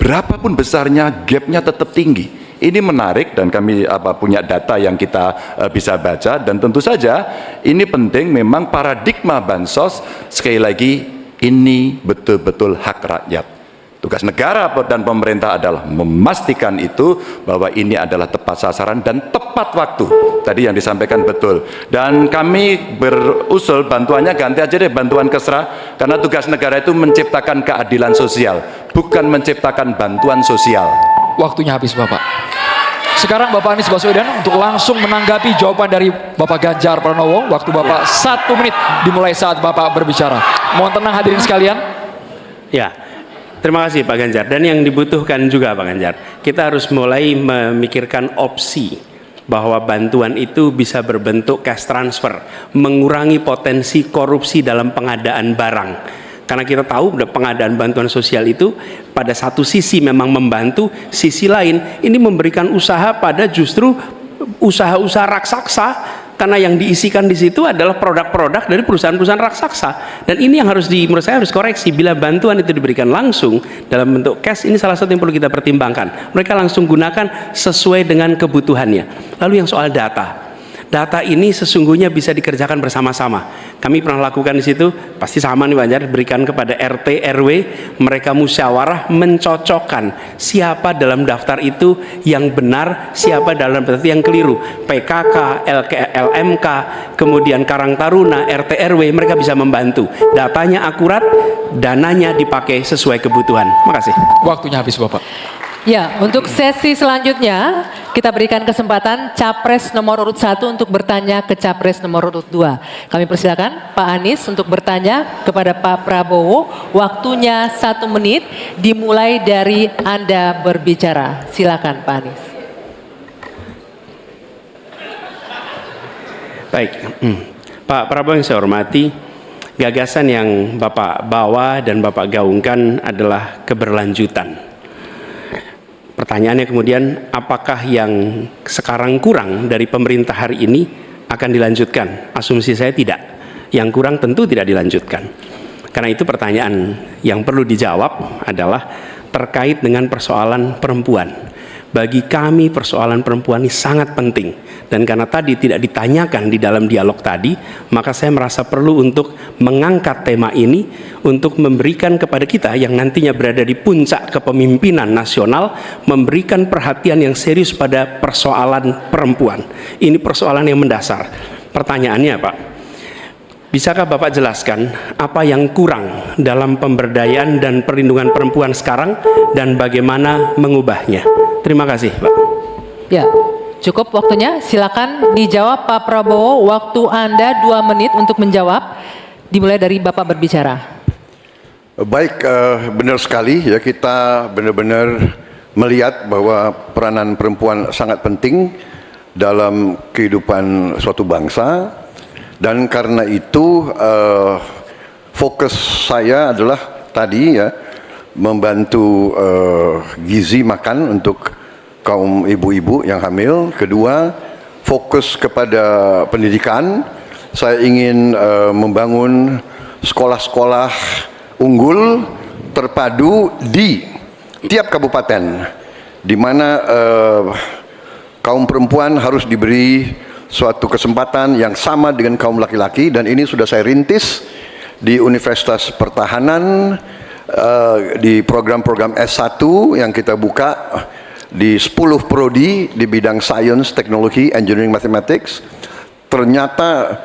Berapapun besarnya, gapnya tetap tinggi. Ini menarik dan kami punya data yang kita bisa baca, dan tentu saja ini penting. Memang paradigma bansos sekali lagi ini betul-betul hak rakyat. Tugas negara dan pemerintah adalah memastikan itu, bahwa ini adalah tepat sasaran dan tepat waktu. Tadi yang disampaikan betul. Dan kami berusul bantuannya ganti aja deh, bantuan kesra, karena tugas negara itu menciptakan keadilan sosial, bukan menciptakan bantuan sosial. Waktunya habis Bapak. Sekarang Bapak Anies Baswedan untuk langsung menanggapi jawaban dari Bapak Ganjar Pranowo. Waktu Bapak 1 menit dimulai saat Bapak berbicara. Mohon tenang hadirin sekalian. Ya, terima kasih Pak Ganjar. Dan yang dibutuhkan juga Pak Ganjar, kita harus mulai memikirkan opsi bahwa bantuan itu bisa berbentuk cash transfer, mengurangi potensi korupsi dalam pengadaan barang. Karena kita tahu pengadaan bantuan sosial itu pada satu sisi memang membantu, sisi lain ini memberikan usaha pada justru usaha-usaha raksasa. karena yang diisikan di situ adalah produk-produk dari perusahaan-perusahaan raksasa. Dan ini yang menurut saya harus koreksi. Bila bantuan itu diberikan langsung dalam bentuk cash, ini salah satu yang perlu kita pertimbangkan. Mereka langsung gunakan sesuai dengan kebutuhannya. Lalu yang soal data ini sesungguhnya bisa dikerjakan bersama-sama. Kami pernah lakukan di situ, pasti sama nih Pak Jar, berikan kepada RT, RW, mereka musyawarah mencocokkan siapa dalam daftar itu yang benar, siapa dalam daftar yang keliru. PKK, LMK, kemudian Karang Taruna, RT, RW, mereka bisa membantu. Datanya akurat, dananya dipakai sesuai kebutuhan. Makasih. Waktunya habis Bapak. Ya, untuk sesi selanjutnya kita berikan kesempatan Capres nomor urut 1 untuk bertanya ke Capres nomor urut 2. Kami persilakan Pak Anies untuk bertanya kepada Pak Prabowo. Waktunya 1 menit dimulai dari Anda berbicara. Silakan Pak Anies. Baik, Pak Prabowo yang saya hormati, gagasan yang Bapak bawa dan Bapak gaungkan adalah keberlanjutan. Pertanyaannya kemudian, apakah yang sekarang kurang dari pemerintah hari ini akan dilanjutkan? Asumsi saya tidak. Yang kurang tentu tidak dilanjutkan. Karena itu pertanyaan yang perlu dijawab adalah terkait dengan persoalan perempuan. Bagi kami persoalan perempuan ini sangat penting. Dan karena tadi tidak ditanyakan di dalam dialog tadi, maka saya merasa perlu untuk mengangkat tema ini untuk memberikan kepada kita yang nantinya berada di puncak kepemimpinan nasional, memberikan perhatian yang serius pada persoalan perempuan. Ini persoalan yang mendasar. Pertanyaannya Pak, bisakah Bapak jelaskan apa yang kurang dalam pemberdayaan dan perlindungan perempuan sekarang dan bagaimana mengubahnya? Terima kasih, Pak. Ya, cukup waktunya. Silakan dijawab Pak Prabowo. Waktu Anda 2 menit untuk menjawab. Dimulai dari Bapak berbicara. Baik, benar sekali ya, kita benar-benar melihat bahwa peranan perempuan sangat penting dalam kehidupan suatu bangsa. Dan karena itu fokus saya adalah tadi ya, membantu gizi makan untuk kaum ibu-ibu yang hamil. Kedua, fokus kepada pendidikan. Saya ingin membangun sekolah-sekolah unggul terpadu di tiap kabupaten, di mana kaum perempuan harus diberi suatu kesempatan yang sama dengan kaum laki-laki. Dan ini sudah saya rintis di Universitas Pertahanan, di program-program S1 yang kita buka di 10 prodi di bidang Science, Teknologi, Engineering, Mathematics. Ternyata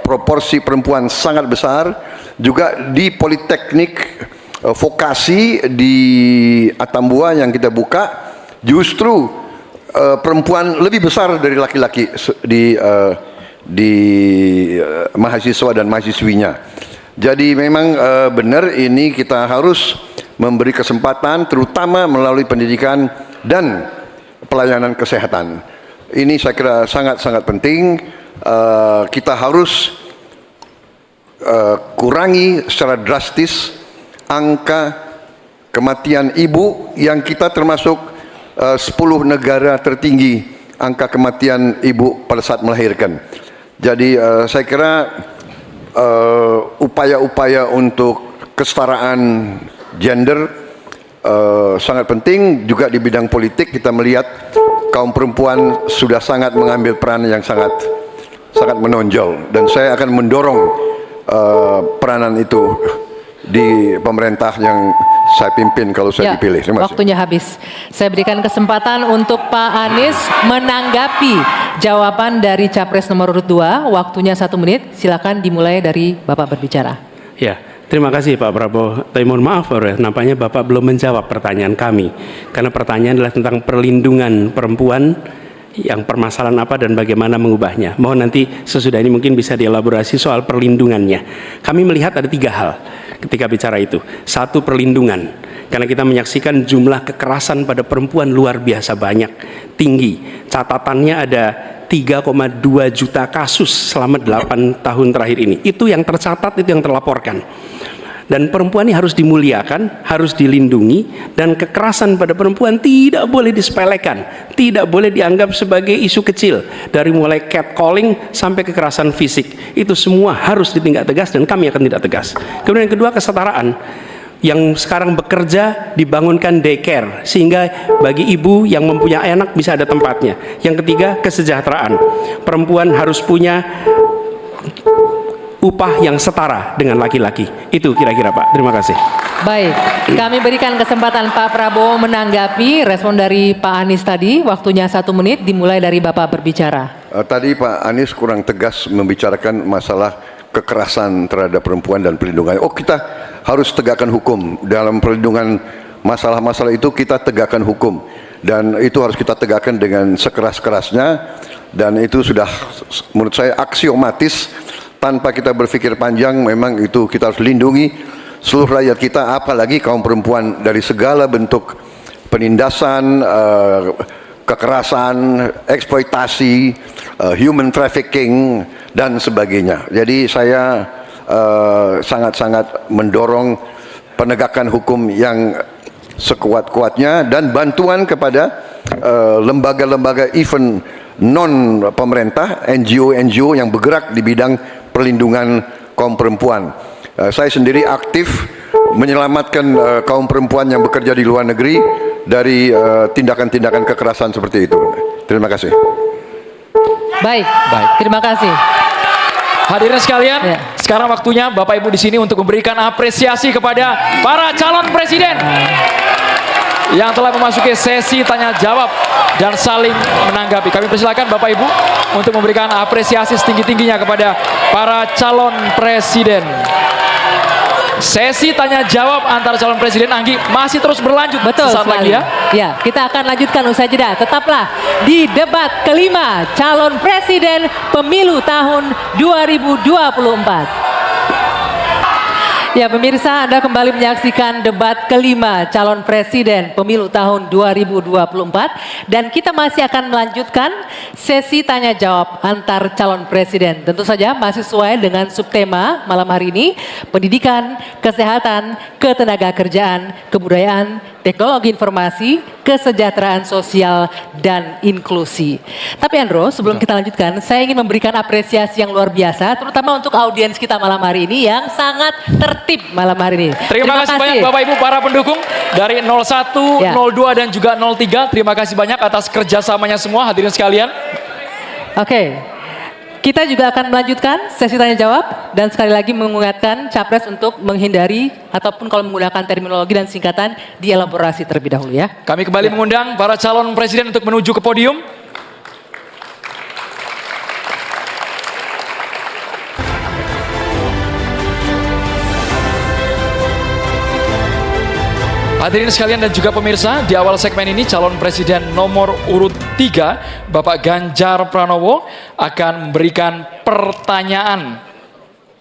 proporsi perempuan sangat besar. Juga di Politeknik Vokasi di Atambua yang kita buka, justru perempuan lebih besar dari laki-laki di mahasiswa dan mahasiswinya. Jadi memang benar ini kita harus memberi kesempatan terutama melalui pendidikan dan pelayanan kesehatan. Ini saya kira sangat-sangat penting. Kita harus kurangi secara drastis angka kematian ibu yang kita termasuk 10 negara tertinggi angka kematian ibu pada saat melahirkan. Jadi saya kira upaya-upaya untuk kesetaraan gender sangat penting. Juga di bidang politik kita melihat kaum perempuan sudah sangat mengambil peran yang sangat menonjol, dan saya akan mendorong peranan itu di pemerintah yang saya pimpin kalau saya dipilih. Terima kasih. Waktunya habis. Saya berikan kesempatan untuk Pak Anies menanggapi jawaban dari Capres nomor urut 2. Waktunya 1 menit. Silakan dimulai dari Bapak berbicara. Ya, terima kasih Pak Prabowo. Tapi mohon maaf, nampaknya Bapak belum menjawab pertanyaan kami. Karena pertanyaan adalah tentang perlindungan perempuan, yang permasalahan apa dan bagaimana mengubahnya. Mohon nanti sesudah ini mungkin bisa dielaborasi soal perlindungannya. Kami melihat ada 3 hal ketika bicara itu. 1, perlindungan. Karena kita menyaksikan jumlah kekerasan pada perempuan luar biasa banyak, tinggi. Catatannya ada 3,2 juta kasus selama 8 tahun terakhir ini. Itu yang tercatat, itu yang terlaporkan. Dan perempuan ini harus dimuliakan, harus dilindungi, dan kekerasan pada perempuan tidak boleh disepelekan, tidak boleh dianggap sebagai isu kecil. Dari mulai catcalling sampai kekerasan fisik, itu semua harus ditindak tegas dan kami akan tindak tegas. Kemudian yang kedua, kesetaraan. Yang sekarang bekerja dibangunkan daycare sehingga bagi ibu yang mempunyai anak bisa ada tempatnya. Yang ketiga, kesejahteraan. Perempuan harus punya upah yang setara dengan laki-laki. Itu kira-kira Pak. Terima kasih. Baik, kami berikan kesempatan Pak Prabowo menanggapi respon dari Pak Anies tadi. Waktunya 1 menit, dimulai dari Bapak berbicara. Tadi Pak Anies kurang tegas membicarakan masalah kekerasan terhadap perempuan dan perlindungan. Oh, kita harus tegakkan hukum. Dalam perlindungan masalah-masalah itu kita tegakkan hukum. Dan itu harus kita tegakkan dengan sekeras-kerasnya. Dan itu sudah menurut saya aksiomatis. Tanpa kita berpikir panjang, memang itu kita harus lindungi seluruh rakyat kita, apalagi kaum perempuan dari segala bentuk penindasan, kekerasan, eksploitasi, human trafficking, dan sebagainya. Jadi saya sangat-sangat mendorong penegakan hukum yang sekuat-kuatnya dan bantuan kepada lembaga-lembaga even non pemerintah, NGO-NGO yang bergerak di bidang perlindungan kaum perempuan. Saya sendiri aktif menyelamatkan kaum perempuan yang bekerja di luar negeri dari tindakan-tindakan kekerasan seperti itu. Terima kasih. Baik, terima kasih. Hadirin sekalian, Ya. sekarang waktunya Bapak Ibu di sini untuk memberikan apresiasi kepada para calon presiden yang telah memasuki sesi tanya jawab dan saling menanggapi. Kami persilakan Bapak Ibu untuk memberikan apresiasi setinggi-tingginya kepada para calon presiden. Sesi tanya jawab antara calon presiden Anggi masih terus berlanjut. Betul sesaat sekali. lagi ya. Ya, kita akan lanjutkan usai jeda. Tetaplah di debat kelima calon presiden pemilu tahun 2024. Ya pemirsa, Anda kembali menyaksikan debat kelima calon presiden pemilu tahun 2024 dan kita masih akan melanjutkan sesi tanya jawab antar calon presiden. Tentu saja masih sesuai dengan subtema malam hari ini, pendidikan, kesehatan, ketenagakerjaan, kebudayaan, teknologi informasi, kesejahteraan sosial, dan inklusi. Tapi Andro, sebelum kita lanjutkan, saya ingin memberikan apresiasi yang luar biasa, terutama untuk audiens kita malam hari ini yang sangat tertib malam hari ini. Terima kasih banyak Bapak Ibu para pendukung dari 01, Ya. 02 dan juga 03. Terima kasih banyak atas kerjasamanya semua hadirin sekalian. Oke. Kita juga akan melanjutkan sesi tanya jawab dan sekali lagi mengingatkan capres untuk menghindari ataupun kalau menggunakan terminologi dan singkatan dielaborasi terlebih dahulu ya. Kami kembali mengundang para calon presiden untuk menuju ke podium. Hadirin sekalian dan juga pemirsa, di awal segmen ini calon presiden nomor urut 3, Bapak Ganjar Pranowo akan memberikan pertanyaan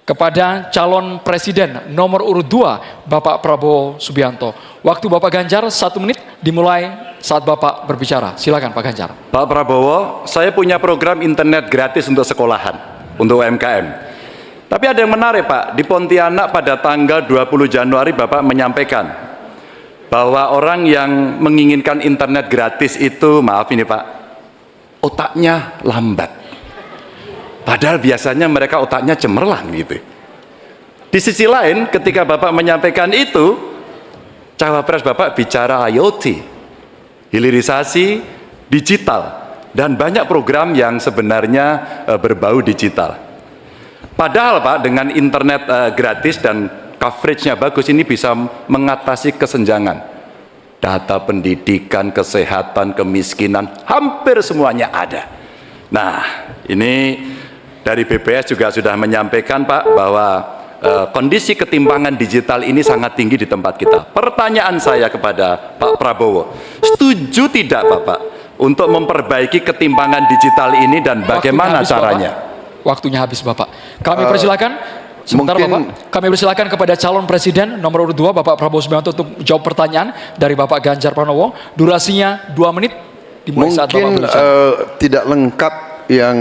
kepada calon presiden nomor urut 2, Bapak Prabowo Subianto. Waktu Bapak Ganjar 1 menit dimulai saat Bapak berbicara. Silakan Pak Ganjar. Pak Prabowo, saya punya program internet gratis untuk sekolahan, untuk UMKM. Tapi ada yang menarik Pak, di Pontianak pada tanggal 20 Januari Bapak menyampaikan bahwa orang yang menginginkan internet gratis itu, maaf ini Pak, otaknya lambat. Padahal biasanya mereka otaknya cemerlang gitu. Di sisi lain, ketika Bapak menyampaikan itu, cawapres Bapak bicara IoT, hilirisasi digital, dan banyak program yang sebenarnya berbau digital. Padahal Pak, dengan internet gratis dan coveragenya bagus, ini bisa mengatasi kesenjangan. Data pendidikan, kesehatan, kemiskinan, hampir semuanya ada. Nah, ini dari BPS juga sudah menyampaikan Pak bahwa kondisi ketimpangan digital ini sangat tinggi di tempat kita. Pertanyaan saya kepada Pak Prabowo, setuju tidak Bapak untuk memperbaiki ketimpangan digital ini dan bagaimana caranya? Waktunya habis Bapak. Kami persilakan. Sebentar mungkin, Bapak, kami persilakan kepada calon presiden nomor urut 2 Bapak Prabowo Subianto untuk jawab pertanyaan dari Bapak Ganjar Pranowo. Durasinya 2 menit dimulai saat Bapak mungkin berbicara. tidak lengkap yang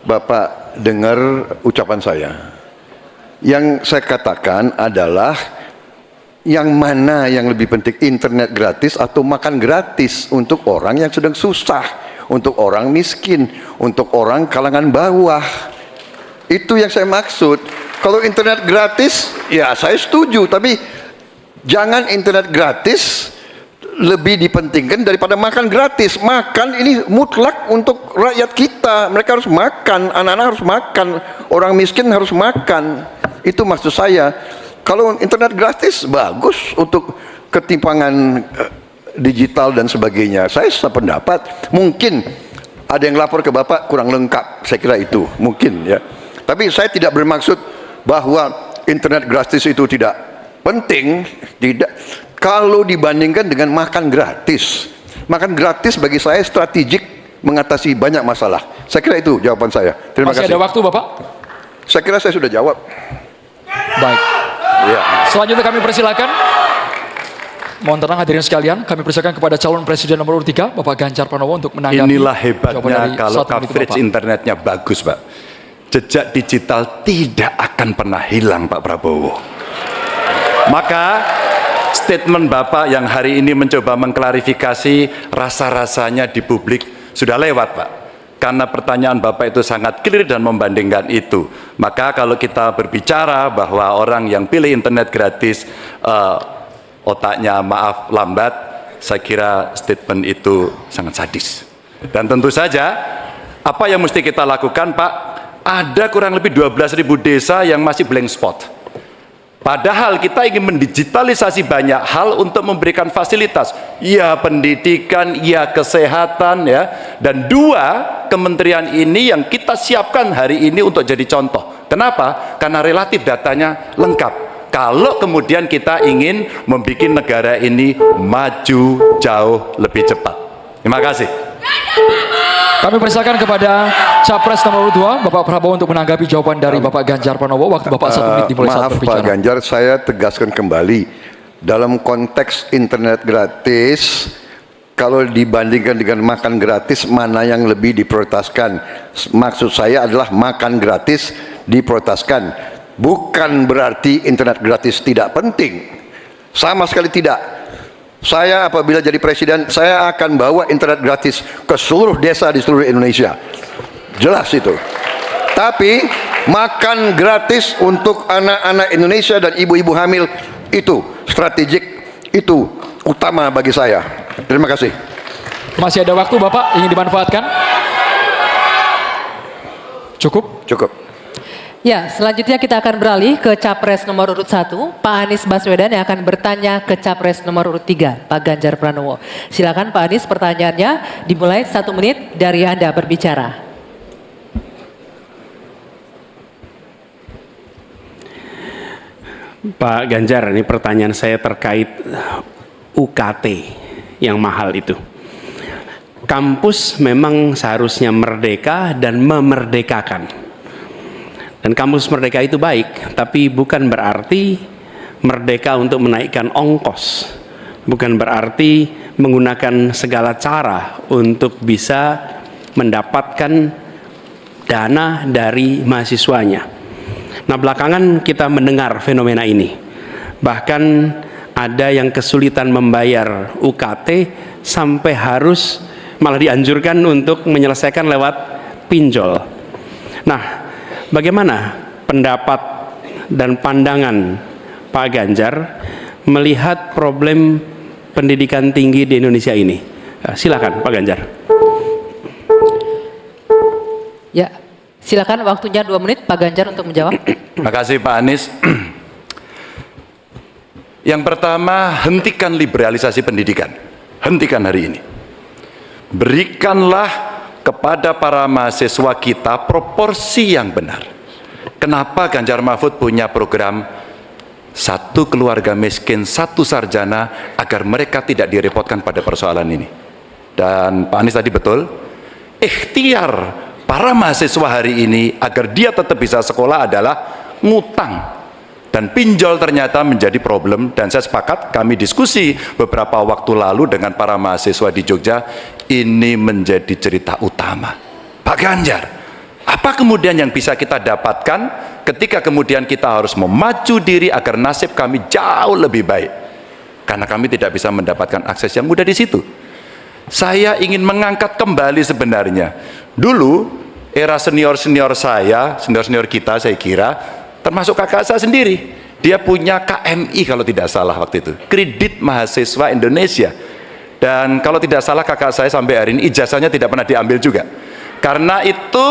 Bapak dengar ucapan saya. Yang saya katakan adalah yang mana yang lebih penting, internet gratis atau makan gratis untuk orang yang sedang susah, untuk orang miskin, untuk orang kalangan bawah. Itu yang saya maksud. Kalau internet gratis, ya saya setuju, tapi jangan internet gratis lebih dipentingkan daripada makan gratis. Makan ini mutlak untuk rakyat kita. Mereka harus makan, anak-anak harus makan, orang miskin harus makan. Itu maksud saya. Kalau internet gratis bagus untuk ketimpangan digital dan sebagainya. Saya sependapat. Mungkin ada yang lapor ke Bapak kurang lengkap. Saya kira itu mungkin ya. Tapi saya tidak bermaksud bahwa internet gratis itu tidak penting. Tidak. Kalau dibandingkan dengan makan gratis. Makan gratis bagi saya strategik mengatasi banyak masalah. Saya kira itu jawaban saya. Terima kasih. Masih ada waktu Bapak? Saya kira saya sudah jawab. Baik. Ya. Selanjutnya kami persilakan. Mohon tenang hadirin sekalian, kami persilakan kepada calon presiden nomor 3, Bapak Ganjar Pranowo untuk menanggapi. Inilah jawaban hebatnya dari kalau 1 menit coverage Bapak. internetnya bagus, Pak. Jejak digital tidak akan pernah hilang, Pak Prabowo. Maka statement Bapak yang hari ini mencoba mengklarifikasi rasa-rasanya di publik sudah lewat, Pak. Karena pertanyaan Bapak itu sangat clear dan membandingkan itu. Maka kalau kita berbicara bahwa orang yang pilih internet gratis otaknya maaf lambat, saya kira statement itu sangat sadis. Dan tentu saja apa yang mesti kita lakukan, Pak? Ada kurang lebih 12.000 desa yang masih blank spot. Padahal kita ingin mendigitalisasi banyak hal untuk memberikan fasilitas, ya pendidikan, ya kesehatan, ya. Dan 2 kementerian ini yang kita siapkan hari ini untuk jadi contoh. Kenapa? Karena relatif datanya lengkap. Kalau kemudian kita ingin membuat negara ini maju jauh lebih cepat. Terima kasih. Kami persilakan kepada Capres nomor 2, Bapak Prabowo untuk menanggapi jawaban dari Bapak Ganjar Pranowo. Waktu Bapak 1 menit dimulai saat Maaf berbicara. Pak Ganjar, saya tegaskan kembali. Dalam konteks internet gratis, kalau dibandingkan dengan makan gratis, mana yang lebih diprioritaskan? Maksud saya adalah makan gratis diprioritaskan. Bukan berarti internet gratis tidak penting. Sama sekali tidak. Saya apabila jadi presiden, saya akan bawa internet gratis ke seluruh desa di seluruh Indonesia. Jelas itu. Tapi makan gratis untuk anak-anak Indonesia dan ibu-ibu hamil itu strategik, itu utama bagi saya. Terima kasih. Masih ada waktu Bapak, ingin dimanfaatkan? Cukup? Cukup. Ya, selanjutnya kita akan beralih ke Capres nomor urut 1, Pak Anies Baswedan yang akan bertanya ke Capres nomor urut 3, Pak Ganjar Pranowo. Silakan Pak Anies, pertanyaannya dimulai 1 menit dari Anda berbicara. Pak Ganjar, ini pertanyaan saya terkait UKT yang mahal itu. Kampus memang seharusnya merdeka dan memerdekakan. Dan kampus merdeka itu baik, tapi bukan berarti merdeka untuk menaikkan ongkos. Bukan berarti menggunakan segala cara untuk bisa mendapatkan dana dari mahasiswanya. Nah, belakangan kita mendengar fenomena ini. Bahkan ada yang kesulitan membayar UKT sampai harus malah dianjurkan untuk menyelesaikan lewat pinjol. Nah, bagaimana pendapat dan pandangan Pak Ganjar melihat problem pendidikan tinggi di Indonesia ini? Silakan Pak Ganjar. Ya, silakan waktunya 2 menit Pak Ganjar untuk menjawab. Terima kasih Pak Anies. Yang pertama, hentikan liberalisasi pendidikan. Hentikan hari ini. Berikanlah kepada para mahasiswa kita proporsi yang benar. Kenapa Ganjar Mahfud punya program 1 keluarga miskin, 1 sarjana, agar mereka tidak direpotkan pada persoalan ini. Dan Pak Anies tadi betul, ikhtiar para mahasiswa hari ini agar dia tetap bisa sekolah adalah ngutang. Dan pinjol ternyata menjadi problem, dan saya sepakat, kami diskusi beberapa waktu lalu dengan para mahasiswa di Jogja, ini menjadi cerita utama. Pak Ganjar, Apa kemudian yang bisa kita dapatkan ketika kemudian kita harus memacu diri agar nasib kami jauh lebih baik? Karena kami tidak bisa mendapatkan akses yang mudah di situ. Saya ingin mengangkat kembali sebenarnya. Dulu era senior-senior saya, senior-senior kita saya kira, termasuk kakak saya sendiri, dia punya KMI kalau tidak salah waktu itu, Kredit Mahasiswa Indonesia. Dan kalau tidak salah kakak saya sampai hari ini ijazahnya tidak pernah diambil juga. Karena itu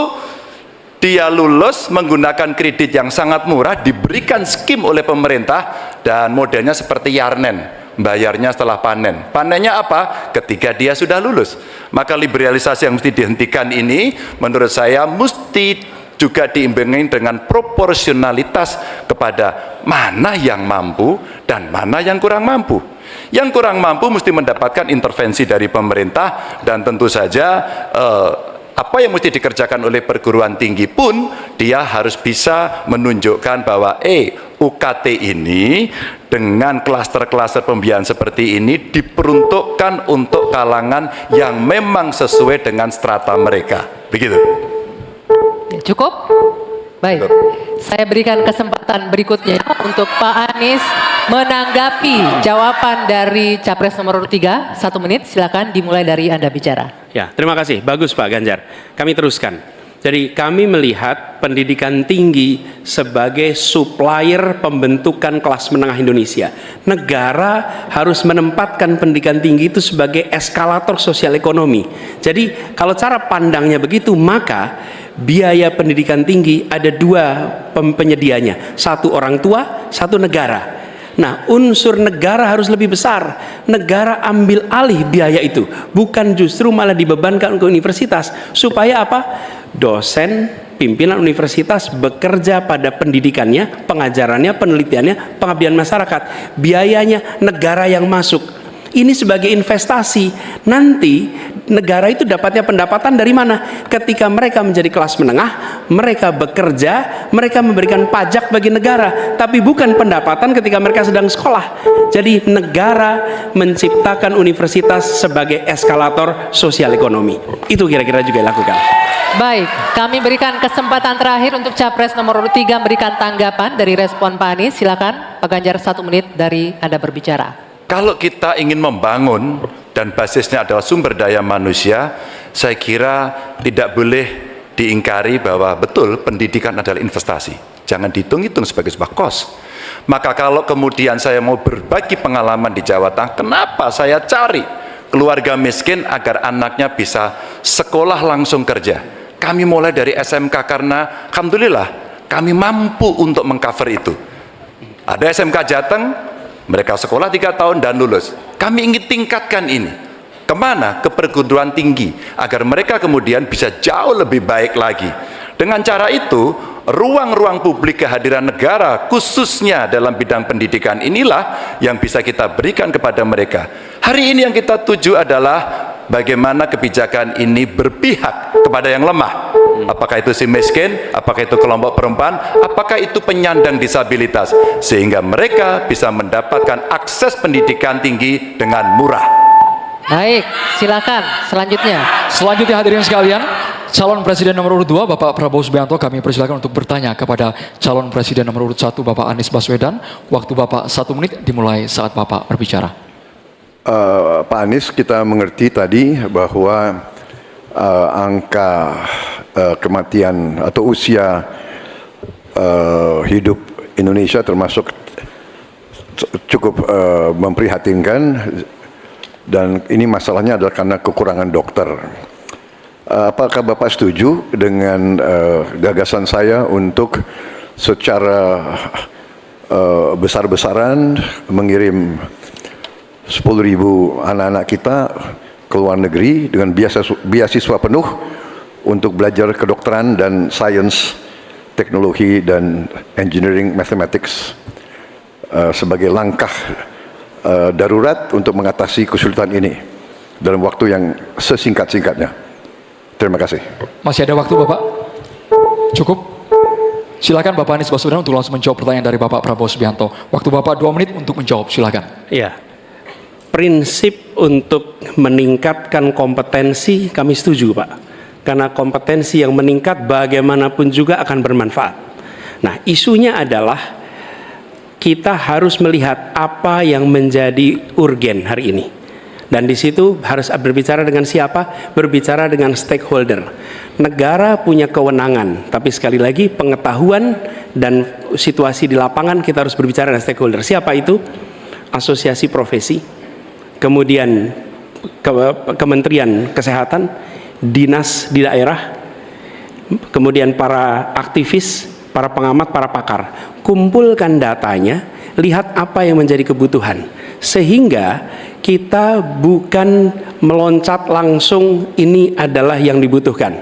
dia lulus menggunakan kredit yang sangat murah, diberikan skim oleh pemerintah, dan modelnya seperti Yarnen, bayarnya setelah panen. Panennya apa? Ketika dia sudah lulus. Maka liberalisasi yang mesti dihentikan ini menurut saya mesti juga diimbangi dengan proporsionalitas kepada mana yang mampu dan mana yang kurang mampu. Yang kurang mampu mesti mendapatkan intervensi dari pemerintah, dan tentu saja apa yang mesti dikerjakan oleh perguruan tinggi pun dia harus bisa menunjukkan bahwa UKT ini dengan klaster-klaster pembiayaan seperti ini diperuntukkan untuk kalangan yang memang sesuai dengan strata mereka. Begitu. Cukup? Baik, saya berikan kesempatan berikutnya untuk Pak Anies menanggapi jawaban dari Capres nomor 3, 1 menit, silakan dimulai dari Anda bicara. Ya, terima kasih. Bagus Pak Ganjar. Kami teruskan. Jadi kami melihat pendidikan tinggi sebagai supplier pembentukan kelas menengah Indonesia. Negara harus menempatkan pendidikan tinggi itu sebagai eskalator sosial ekonomi. Jadi kalau cara pandangnya begitu, maka biaya pendidikan tinggi ada 2 penyedianya. 1 orang tua, 1 negara. Nah, unsur negara harus lebih besar. Negara ambil alih biaya itu, bukan justru malah dibebankan ke universitas. Supaya apa? Dosen, pimpinan universitas bekerja pada pendidikannya, pengajarannya, penelitiannya, pengabdian masyarakat. Biayanya negara yang masuk. Ini sebagai investasi. Nanti negara itu dapatnya pendapatan dari mana? Ketika mereka menjadi kelas menengah, mereka bekerja, mereka memberikan pajak bagi negara, tapi bukan pendapatan ketika mereka sedang sekolah. Jadi negara menciptakan universitas sebagai eskalator sosial ekonomi. Itu kira-kira juga dilakukan. Baik, kami berikan kesempatan terakhir untuk Capres nomor 3 memberikan tanggapan dari respon Pak Anies. Silakan Pak Ganjar, 1 menit dari Anda berbicara. Kalau kita ingin membangun dan basisnya adalah sumber daya manusia, saya kira tidak boleh diingkari bahwa betul pendidikan adalah investasi. Jangan dihitung-hitung sebagai sebuah kos. Maka kalau kemudian saya mau berbagi pengalaman di Jawa Tengah, kenapa saya cari keluarga miskin agar anaknya bisa sekolah langsung kerja. Kami mulai dari SMK karena alhamdulillah kami mampu untuk mengcover itu. Ada SMK Jateng, mereka sekolah 3 tahun dan lulus. Kami ingin tingkatkan ini. Kemana? Ke perguruan tinggi. Agar mereka kemudian bisa jauh lebih baik lagi. Dengan cara itu, ruang-ruang publik kehadiran negara, khususnya dalam bidang pendidikan inilah yang bisa kita berikan kepada mereka. Hari ini yang kita tuju adalah bagaimana kebijakan ini berpihak kepada yang lemah. Apakah itu si miskin, apakah itu kelompok perempuan, apakah itu penyandang disabilitas, sehingga mereka bisa mendapatkan akses pendidikan tinggi dengan murah. Baik, silakan selanjutnya. Selanjutnya hadirin sekalian, calon presiden nomor urut 2 Bapak Prabowo Subianto, kami persilakan untuk bertanya kepada calon presiden nomor urut 1 Bapak Anies Baswedan. Waktu Bapak 1 menit dimulai saat Bapak berbicara. Pak Anies, kita mengerti tadi bahwa angka kematian atau usia hidup Indonesia termasuk cukup memprihatinkan, dan ini masalahnya adalah karena kekurangan dokter. Apakah Bapak setuju dengan gagasan saya untuk secara besar-besaran mengirim 10.000 anak-anak kita ke luar negeri dengan beasiswa penuh untuk belajar kedokteran dan sains, teknologi, dan engineering mathematics sebagai langkah darurat untuk mengatasi kesulitan ini dalam waktu yang sesingkat-singkatnya. Terima kasih. Masih ada waktu Bapak? Cukup? Silakan Bapak Anies Baswedan untuk langsung menjawab pertanyaan dari Bapak Prabowo Subianto. Waktu Bapak 2 menit untuk menjawab, silakan. Iya. Prinsip untuk meningkatkan kompetensi kami setuju Pak. karena kompetensi yang meningkat bagaimanapun juga akan bermanfaat. Nah, isunya adalah kita harus melihat apa yang menjadi urgen hari ini. Dan di situ harus berbicara dengan siapa? Berbicara dengan stakeholder. Negara punya kewenangan, tapi sekali lagi pengetahuan dan situasi di lapangan kita harus berbicara dengan stakeholder. Siapa itu? Asosiasi profesi, kemudian Kementerian Kesehatan, dinas di daerah, kemudian para aktivis, para pengamat, para pakar. Kumpulkan datanya, lihat apa yang menjadi kebutuhan, sehingga kita bukan meloncat langsung ini adalah yang dibutuhkan.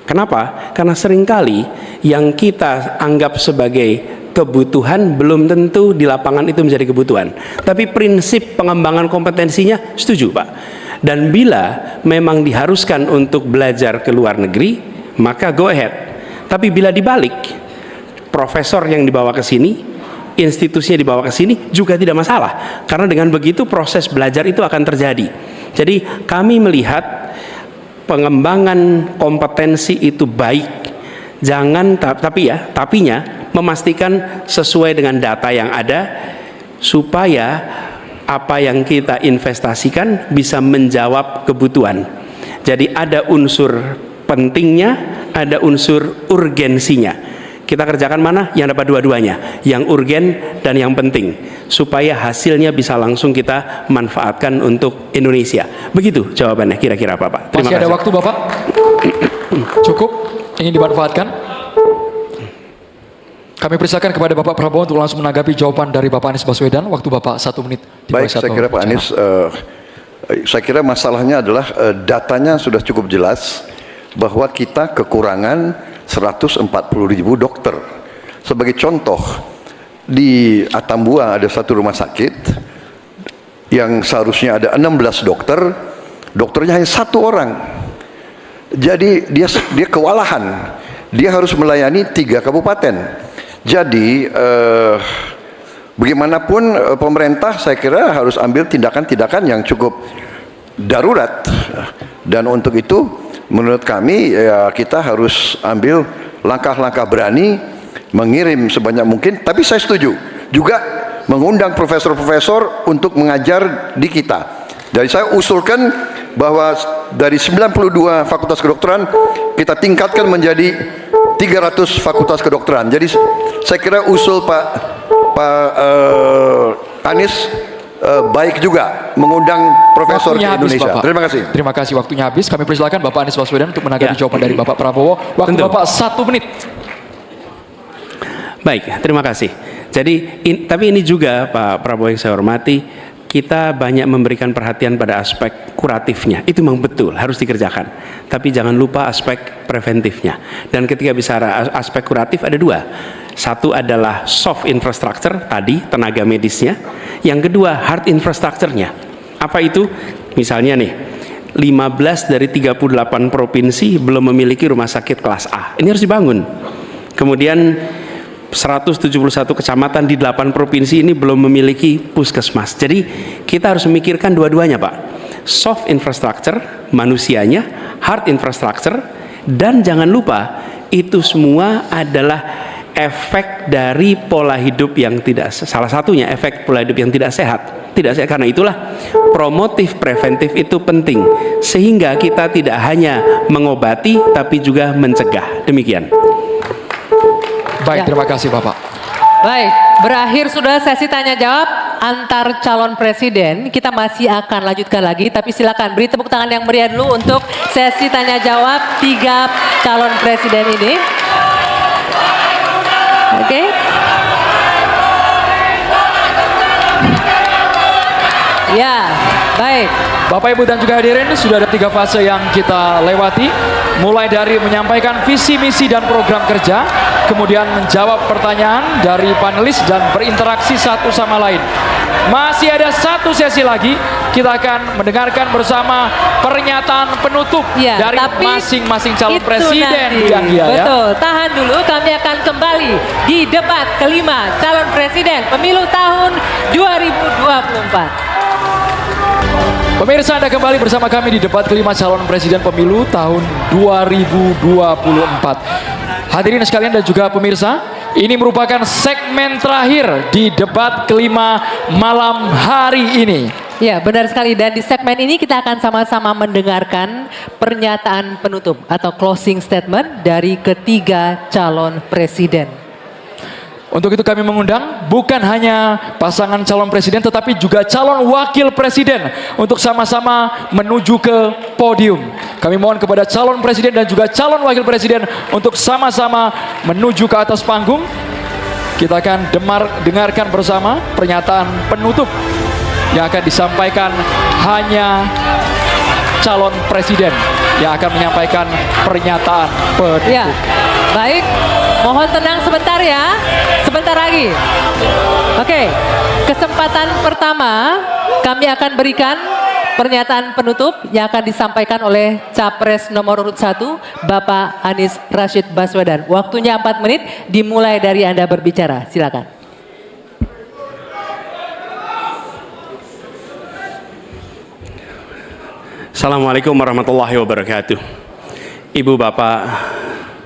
Kenapa? Karena seringkali yang kita anggap sebagai kebutuhan belum tentu di lapangan itu menjadi kebutuhan. Tapi prinsip pengembangan kompetensinya setuju, Pak. Dan bila memang diharuskan untuk belajar ke luar negeri, maka go ahead. Tapi bila dibalik, profesor yang dibawa ke sini, institusinya dibawa ke sini juga tidak masalah, karena dengan begitu proses belajar itu akan terjadi. Jadi kami melihat pengembangan kompetensi itu baik, jangan tapinya memastikan sesuai dengan data yang ada, supaya apa yang kita investasikan bisa menjawab kebutuhan. Jadi ada unsur pentingnya, ada unsur urgensinya. Kita kerjakan mana? Yang dapat dua-duanya, yang urgen dan yang penting, supaya hasilnya bisa langsung kita manfaatkan untuk Indonesia. Begitu jawabannya kira-kira, Bapak. Terima Masih ada kasih. waktu, Bapak? Cukup? Ingin dimanfaatkan? Kami persilakan kepada Bapak Prabowo untuk langsung menanggapi jawaban dari Bapak Anies Baswedan. Waktu Bapak 1 menit. Baik, saya kira Pak Anies, saya kira masalahnya adalah datanya sudah cukup jelas bahwa kita kekurangan 140.000 dokter. Sebagai contoh, di Atambua ada satu rumah sakit yang seharusnya ada 16 dokter, dokternya hanya 1 orang. Jadi dia kewalahan, dia harus melayani 3 kabupaten. Jadi bagaimanapun pemerintah saya kira harus ambil tindakan-tindakan yang cukup darurat, dan untuk itu menurut kami ya kita harus ambil langkah-langkah berani, mengirim sebanyak mungkin. Tapi saya setuju juga mengundang profesor-profesor untuk mengajar di kita. Jadi saya usulkan bahwa dari 92 fakultas kedokteran kita tingkatkan menjadi 300 fakultas kedokteran. Jadi saya kira usul Pak Anies baik juga mengundang profesor Waktunya ke Indonesia. Bapak. Terima kasih. Terima kasih, waktunya habis. Kami persilakan Bapak Anies Baswedan untuk menanggapi jawaban dari Bapak Prabowo. Waktu Tentu. Bapak 1 menit. Baik, terima kasih. Jadi, tapi ini juga Pak Prabowo yang saya hormati, kita banyak memberikan perhatian pada aspek kuratifnya. Itu memang betul, harus dikerjakan. Tapi jangan lupa aspek preventifnya. Dan ketika bicara aspek kuratif ada 2. Satu adalah soft infrastructure, tadi tenaga medisnya. Yang kedua hard infrastructure-nya. Apa itu? Misalnya nih, 15 dari 38 provinsi belum memiliki rumah sakit kelas A. Ini harus dibangun. Kemudian 171 kecamatan di 8 provinsi ini belum memiliki puskesmas. Jadi kita harus memikirkan dua-duanya, Pak. Soft infrastructure, manusianya, hard infrastructure, dan jangan lupa itu semua adalah efek dari pola hidup yang tidak, salah satunya efek pola hidup yang tidak sehat. Tidak sehat, karena itulah promotif preventif itu penting, sehingga kita tidak hanya mengobati tapi juga mencegah. Demikian. Baik, terima kasih Bapak. Baik, berakhir sudah sesi tanya jawab antar calon presiden. Kita masih akan lanjutkan lagi, tapi silakan beri tepuk tangan yang meriah dulu untuk sesi tanya jawab 3 calon presiden ini. Oke. Ya, baik. Bapak, Ibu, dan juga hadirin, sudah ada 3 fase yang kita lewati. Mulai dari menyampaikan visi, misi, dan program kerja, kemudian menjawab pertanyaan dari panelis dan berinteraksi satu sama lain. Masih ada 1 sesi lagi, kita akan mendengarkan bersama pernyataan penutup Ya, dari tapi masing-masing calon itu presiden. nanti. Jangan ya. Betul, tahan dulu, kami akan kembali di debat kelima calon presiden pemilu tahun 2024. Pemirsa, Anda kembali bersama kami di debat kelima calon presiden pemilu tahun 2024. Hadirin sekalian dan juga pemirsa, ini merupakan segmen terakhir di debat kelima malam hari ini. Ya, benar sekali. Dan di segmen ini kita akan sama-sama mendengarkan pernyataan penutup atau closing statement dari ketiga calon presiden. Untuk itu kami mengundang bukan hanya pasangan calon presiden tetapi juga calon wakil presiden untuk sama-sama menuju ke podium. Kami mohon kepada calon presiden dan juga calon wakil presiden untuk sama-sama menuju ke atas panggung. Kita akan dengarkan bersama pernyataan penutup yang akan disampaikan hanya calon presiden yang akan menyampaikan pernyataan penutup. Ya, baik. Mohon tenang sebentar ya. Sebentar lagi. Oke, kesempatan pertama kami akan berikan pernyataan penutup yang akan disampaikan oleh Capres nomor urut 1, Bapak Anies Rashid Baswedan. Waktunya 4 menit, dimulai dari Anda berbicara. Silakan. Assalamualaikum warahmatullahi wabarakatuh. Ibu, Bapak,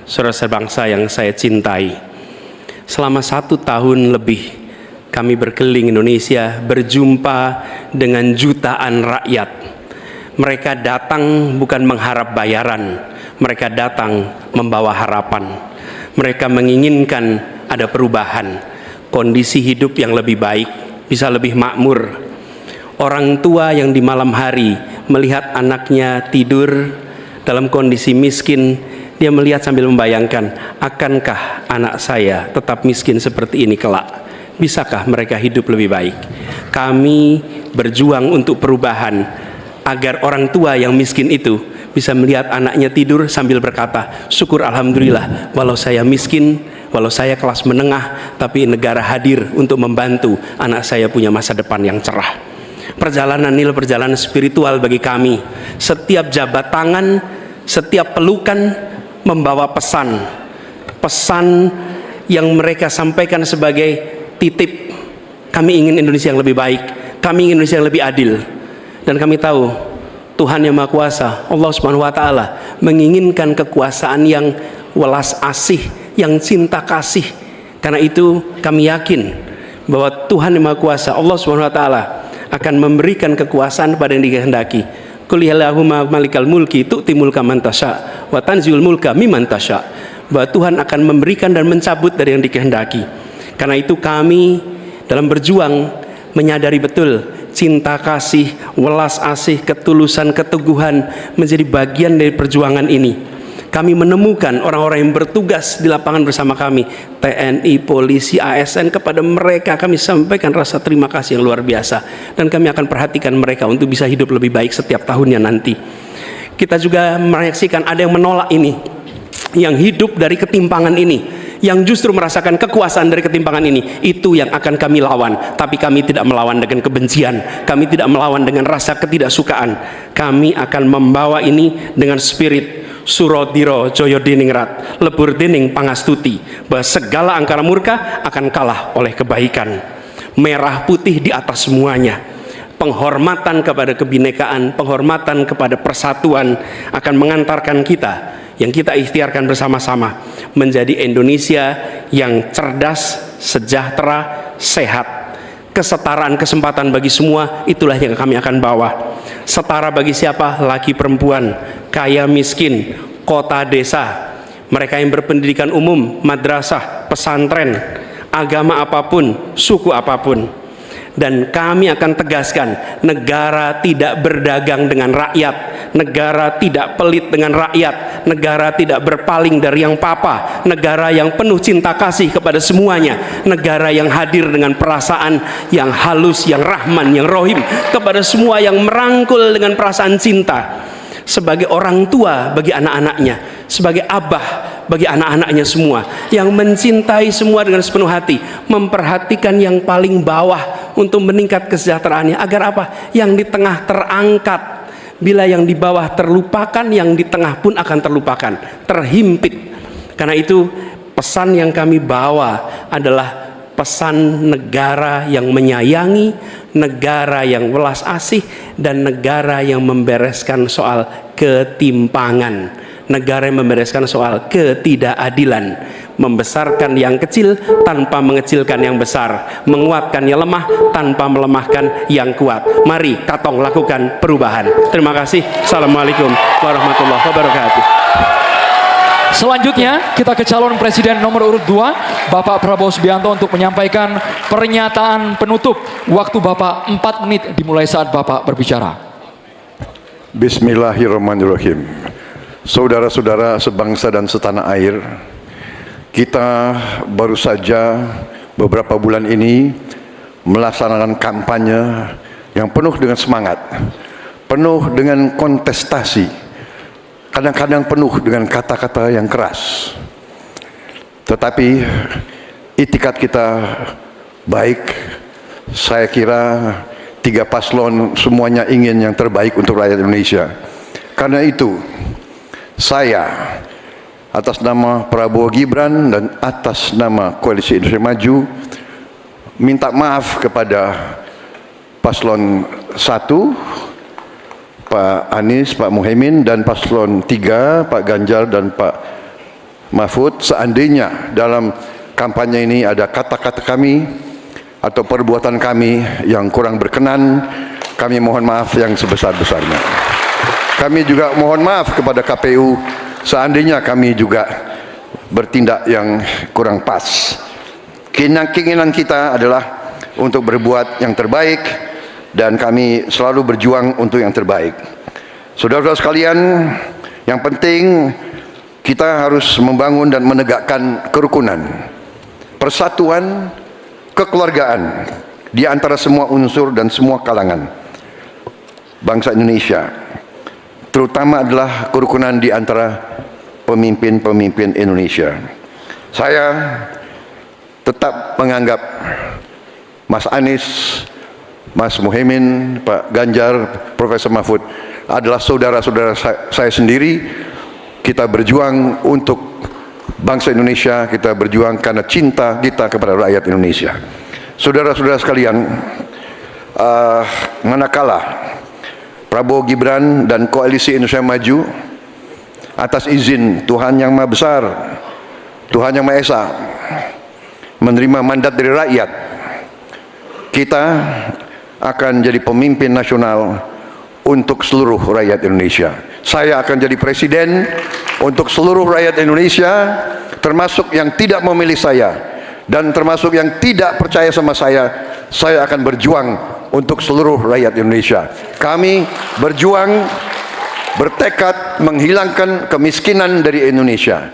saudara sebangsa yang saya cintai, selama 1 tahun lebih kami berkeliling Indonesia berjumpa dengan jutaan rakyat. Mereka datang bukan mengharap bayaran, mereka datang membawa harapan. Mereka menginginkan ada perubahan, kondisi hidup yang lebih baik, bisa lebih makmur. Orang tua yang di malam hari melihat anaknya tidur dalam kondisi miskin, dia melihat sambil membayangkan, akankah anak saya tetap miskin seperti ini kelak? Bisakah mereka hidup lebih baik? Kami berjuang untuk perubahan agar orang tua yang miskin itu bisa melihat anaknya tidur sambil berkata, syukur alhamdulillah, walau saya miskin, walau saya kelas menengah, tapi negara hadir untuk membantu anak saya punya masa depan yang cerah. Perjalanan ini perjalanan spiritual bagi kami. Setiap jabat tangan, setiap pelukan membawa pesan yang mereka sampaikan sebagai titip. Kami ingin Indonesia yang lebih baik, kami ingin Indonesia yang lebih adil. Dan kami tahu Tuhan yang Maha Kuasa, Allah Subhanahu wa taala, menginginkan kekuasaan yang welas asih, yang cinta kasih. Karena itu kami yakin bahwa Tuhan yang Maha Kuasa, Allah Subhanahu wa taala, akan memberikan kekuasaan pada yang dikehendaki. Qul illahumma malikal mulki tu'ti mulka man tasya wa tanziul mulka mimman tasya. Bahwa Tuhan akan memberikan dan mencabut dari yang dikehendaki. Karena itu kami dalam berjuang menyadari betul cinta kasih, welas asih, ketulusan, keteguhan menjadi bagian dari perjuangan ini. Kami menemukan orang-orang yang bertugas di lapangan bersama kami, TNI, polisi, ASN, kepada mereka kami sampaikan rasa terima kasih yang luar biasa. Dan kami akan perhatikan mereka untuk bisa hidup lebih baik setiap tahunnya nanti. Kita juga menyaksikan ada yang menolak ini, yang hidup dari ketimpangan ini, yang justru merasakan kekuasaan dari ketimpangan ini. Itu yang akan kami lawan. Tapi kami tidak melawan dengan kebencian, kami tidak melawan dengan rasa ketidaksukaan. Kami akan membawa ini dengan spirit Surodiro Joyo Diningrat Lebur Dining Pangastuti, bahwa segala angkara murka akan kalah oleh kebaikan. Merah putih di atas semuanya. Penghormatan kepada kebinekaan, penghormatan kepada persatuan akan mengantarkan kita, yang kita ikhtiarkan bersama-sama, menjadi Indonesia yang cerdas, sejahtera, sehat. Kesetaraan kesempatan bagi semua, itulah yang kami akan bawa. Setara bagi siapa? Laki perempuan, kaya miskin, kota desa, mereka yang berpendidikan umum, madrasah, pesantren, agama apapun, suku apapun. Dan kami akan tegaskan, negara tidak berdagang dengan rakyat, negara tidak pelit dengan rakyat, negara tidak berpaling dari yang papa, negara yang penuh cinta kasih kepada semuanya, negara yang hadir dengan perasaan yang halus, yang rahman, yang rohim kepada semua, yang merangkul dengan perasaan cinta. Sebagai orang tua bagi anak-anaknya, sebagai abah bagi anak-anaknya semua, yang mencintai semua dengan sepenuh hati, memperhatikan yang paling bawah untuk meningkat kesejahteraannya. Agar apa? Yang di tengah terangkat. Bila yang di bawah terlupakan, yang di tengah pun akan terlupakan, terhimpit. Karena itu pesan yang kami bawa adalah pesan negara yang menyayangi, negara yang welas asih, dan negara yang membereskan soal ketimpangan, negara yang membereskan soal ketidakadilan, membesarkan yang kecil tanpa mengecilkan yang besar, menguatkan yang lemah tanpa melemahkan yang kuat. Mari Katong lakukan perubahan. Terima kasih. Assalamualaikum warahmatullahi wabarakatuh. Selanjutnya kita ke calon presiden nomor urut 2, Bapak Prabowo Subianto untuk menyampaikan pernyataan penutup. Waktu Bapak 4 menit dimulai saat Bapak berbicara. Bismillahirrahmanirrahim. Saudara-saudara sebangsa dan setanah air, kita baru saja beberapa bulan ini melaksanakan kampanye yang penuh dengan semangat, penuh dengan kontestasi, kadang-kadang penuh dengan kata-kata yang keras. Tetapi itikat kita baik. Saya kira tiga paslon semuanya ingin yang terbaik untuk rakyat Indonesia. Karena itu saya atas nama Prabowo Gibran dan atas nama Koalisi Indonesia Maju minta maaf kepada paslon 1 Pak Anies, Pak Muhaimin, dan paslon 3 Pak Ganjar dan Pak Mahfud. Seandainya dalam kampanye ini ada kata-kata kami atau perbuatan kami yang kurang berkenan, kami mohon maaf yang sebesar-besarnya. Kami juga mohon maaf kepada KPU seandainya kami juga bertindak yang kurang pas. Keinginan kita adalah untuk berbuat yang terbaik, dan kami selalu berjuang untuk yang terbaik. Saudara-saudara sekalian, yang penting kita harus membangun dan menegakkan kerukunan, persatuan, kekeluargaan di antara semua unsur dan semua kalangan bangsa Indonesia, terutama adalah kerukunan di antara pemimpin-pemimpin Indonesia. Saya tetap menganggap Mas Anies, Mas Muhaimin, Pak Ganjar, Profesor Mahfud adalah saudara-saudara saya sendiri. Kita berjuang untuk bangsa Indonesia, kita berjuang karena cinta kita kepada rakyat Indonesia. Saudara-saudara sekalian, manakala Prabowo Gibran dan Koalisi Indonesia Maju atas izin Tuhan Yang Maha Besar, Tuhan Yang Maha Esa, menerima mandat dari rakyat, kita akan jadi pemimpin nasional untuk seluruh rakyat Indonesia. Saya akan jadi presiden untuk seluruh rakyat Indonesia, termasuk yang tidak memilih saya dan termasuk yang tidak percaya sama saya. Saya akan berjuang untuk seluruh rakyat Indonesia. Kami berjuang, bertekad menghilangkan kemiskinan dari Indonesia.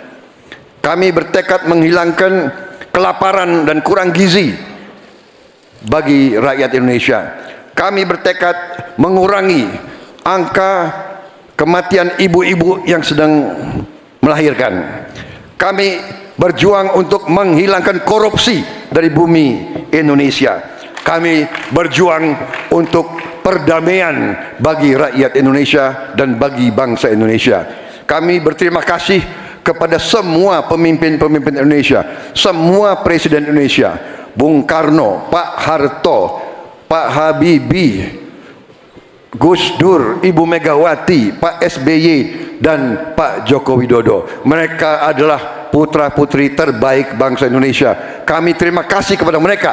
Kami bertekad menghilangkan kelaparan dan kurang gizi bagi rakyat Indonesia. Kami bertekad mengurangi angka kematian ibu-ibu yang sedang melahirkan. Kami berjuang untuk menghilangkan korupsi dari bumi Indonesia. Kami berjuang untuk perdamaian bagi rakyat Indonesia dan bagi bangsa Indonesia. Kami berterima kasih kepada semua pemimpin-pemimpin Indonesia, semua presiden Indonesia, Bung Karno, Pak Harto, Pak Habibie, Gus Dur, Ibu Megawati, Pak SBY, dan Pak Joko Widodo. Mereka adalah putra-putri terbaik bangsa Indonesia. Kami terima kasih kepada mereka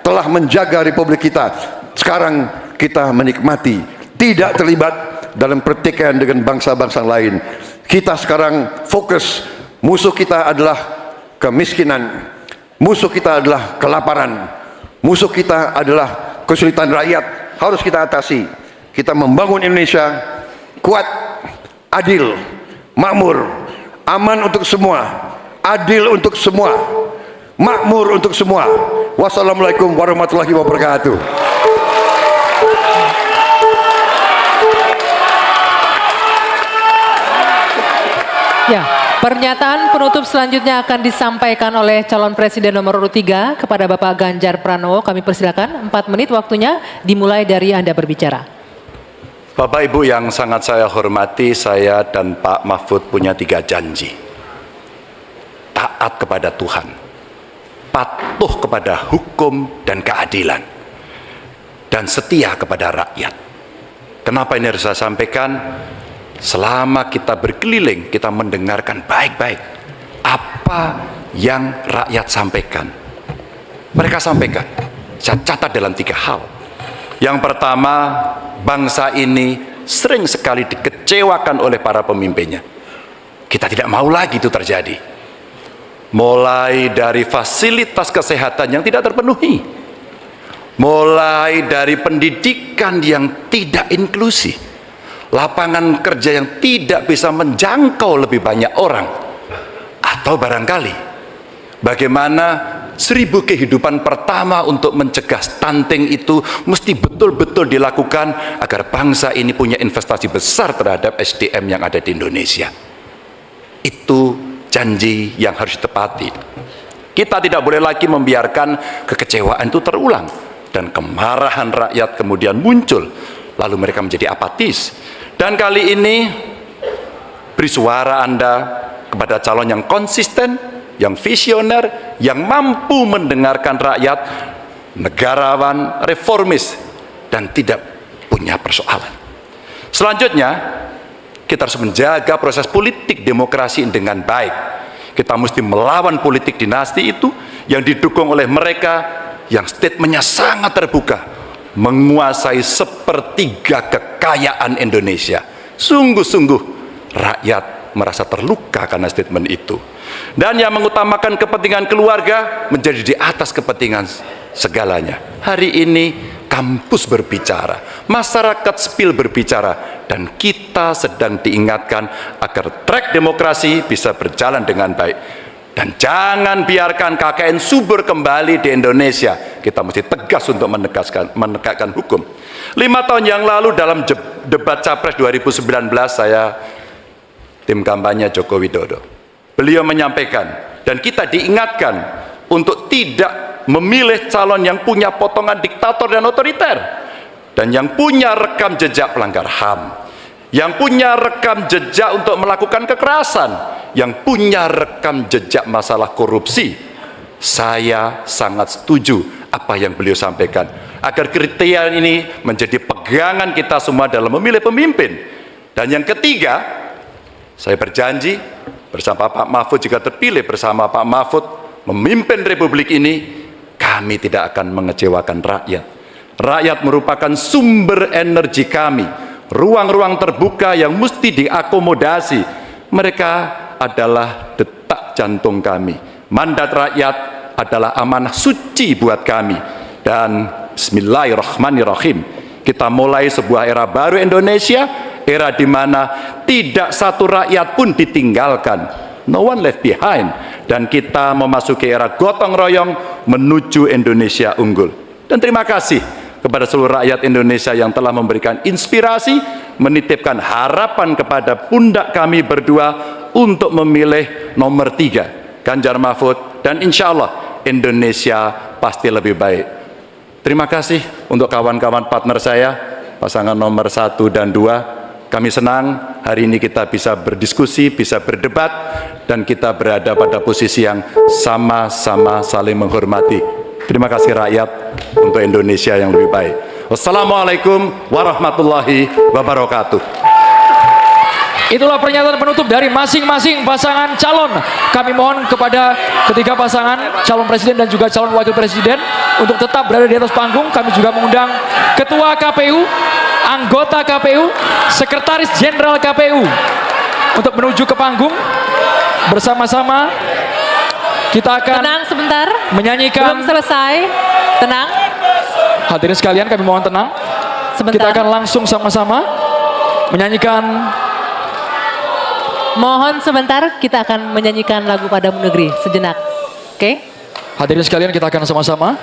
telah menjaga republik kita. Sekarang kita menikmati, tidak terlibat dalam pertikaian dengan bangsa-bangsa lain. Kita sekarang fokus, musuh kita adalah kemiskinan, musuh kita adalah kelaparan, musuh kita adalah kesulitan rakyat. Harus kita atasi. Kita membangun Indonesia kuat, adil, makmur, aman untuk semua, adil untuk semua, makmur untuk semua. Wassalamualaikum warahmatullahi wabarakatuh. Ya, pernyataan penutup selanjutnya akan disampaikan oleh calon presiden nomor urut 3 kepada Bapak Ganjar Pranowo. Kami persilakan, 4 menit waktunya dimulai dari Anda berbicara. Bapak Ibu yang sangat saya hormati, saya dan Pak Mahfud punya 3 janji. Taat kepada Tuhan, patuh kepada hukum dan keadilan, dan setia kepada rakyat. Kenapa ini harus saya sampaikan? Selama kita berkeliling, kita mendengarkan baik-baik apa yang rakyat sampaikan. Mereka sampaikan, saya catat dalam 3 hal. Yang pertama, bangsa ini sering sekali dikecewakan oleh para pemimpinnya. Kita tidak mau lagi itu terjadi. Mulai dari fasilitas kesehatan yang tidak terpenuhi, mulai dari pendidikan yang tidak inklusif, lapangan kerja yang tidak bisa menjangkau lebih banyak orang, atau barangkali bagaimana 1000 kehidupan pertama untuk mencegah stunting itu mesti betul-betul dilakukan agar bangsa ini punya investasi besar terhadap SDM yang ada di Indonesia. Itu janji yang harus ditepati. Kita tidak boleh lagi membiarkan kekecewaan itu terulang dan kemarahan rakyat kemudian muncul, lalu mereka menjadi apatis. Dan kali ini beri suara Anda kepada calon yang konsisten, yang visioner, yang mampu mendengarkan rakyat, negarawan, reformis, dan tidak punya persoalan. Selanjutnya, kita harus menjaga proses politik demokrasi dengan baik. Kita mesti melawan politik dinasti itu yang didukung oleh mereka yang statementnya sangat terbuka, menguasai 1/3 kekayaan Indonesia. Sungguh-sungguh rakyat merasa terluka karena statement itu. Dan yang mengutamakan kepentingan keluarga menjadi di atas kepentingan segalanya. Hari ini kampus berbicara, masyarakat sipil berbicara, dan kita sedang diingatkan agar track demokrasi bisa berjalan dengan baik. Dan jangan biarkan KKN subur kembali di Indonesia. Kita mesti tegas untuk menegakkan hukum. 5 tahun yang lalu dalam debat Capres 2019, saya tim kampanye Joko Widodo. Beliau menyampaikan, dan kita diingatkan untuk tidak memilih calon yang punya potongan diktator dan otoriter, dan yang punya rekam jejak pelanggar HAM, yang punya rekam jejak untuk melakukan kekerasan, yang punya rekam jejak masalah korupsi. Saya sangat setuju apa yang beliau sampaikan, agar kriteria ini menjadi pegangan kita semua dalam memilih pemimpin. Dan yang ketiga, saya berjanji bersama Pak Mahfud, jika terpilih bersama Pak Mahfud memimpin Republik ini, kami tidak akan mengecewakan rakyat. Rakyat merupakan sumber energi kami, ruang-ruang terbuka yang mesti diakomodasi. Mereka adalah detak jantung kami. Mandat rakyat adalah amanah suci buat kami. Dan bismillahirrahmanirrahim, kita mulai sebuah era baru Indonesia, era di mana tidak satu rakyat pun ditinggalkan, no one left behind, dan kita memasuki era gotong royong menuju Indonesia unggul. Dan terima kasih kepada seluruh rakyat Indonesia yang telah memberikan inspirasi, menitipkan harapan kepada pundak kami berdua untuk memilih nomor 3, Ganjar Mahfud, dan insya Allah Indonesia pasti lebih baik. Terima kasih untuk kawan-kawan partner saya, pasangan nomor 1 dan 2. Kami senang hari ini kita bisa berdiskusi, bisa berdebat, dan kita berada pada posisi yang sama-sama saling menghormati. Terima kasih rakyat untuk Indonesia yang lebih baik. Wassalamualaikum warahmatullahi wabarakatuh. Itulah pernyataan penutup dari masing-masing pasangan calon. Kami mohon kepada ketiga pasangan calon presiden dan juga calon wakil presiden untuk tetap berada di atas panggung. Kami juga mengundang Ketua KPU, anggota KPU, Sekretaris Jenderal KPU untuk menuju ke panggung. Bersama-sama kita akan Tenang sebentar, menyanyikan. belum selesai. Tenang, Hadirin sekalian, kami mohon tenang. sebentar. Kita akan langsung sama-sama menyanyikan. Mohon sebentar, kita akan menyanyikan lagu Padamu Negeri sejenak. Oke? Hadirin sekalian, kita akan sama-sama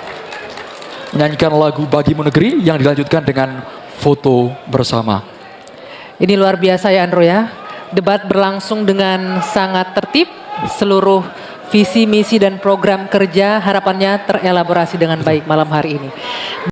menyanyikan lagu Bagimu Negeri yang dilanjutkan dengan foto bersama. Ini luar biasa ya Andro ya. Debat berlangsung dengan sangat tertib. Seluruh visi, misi, dan program kerja harapannya terelaborasi dengan baik malam hari ini.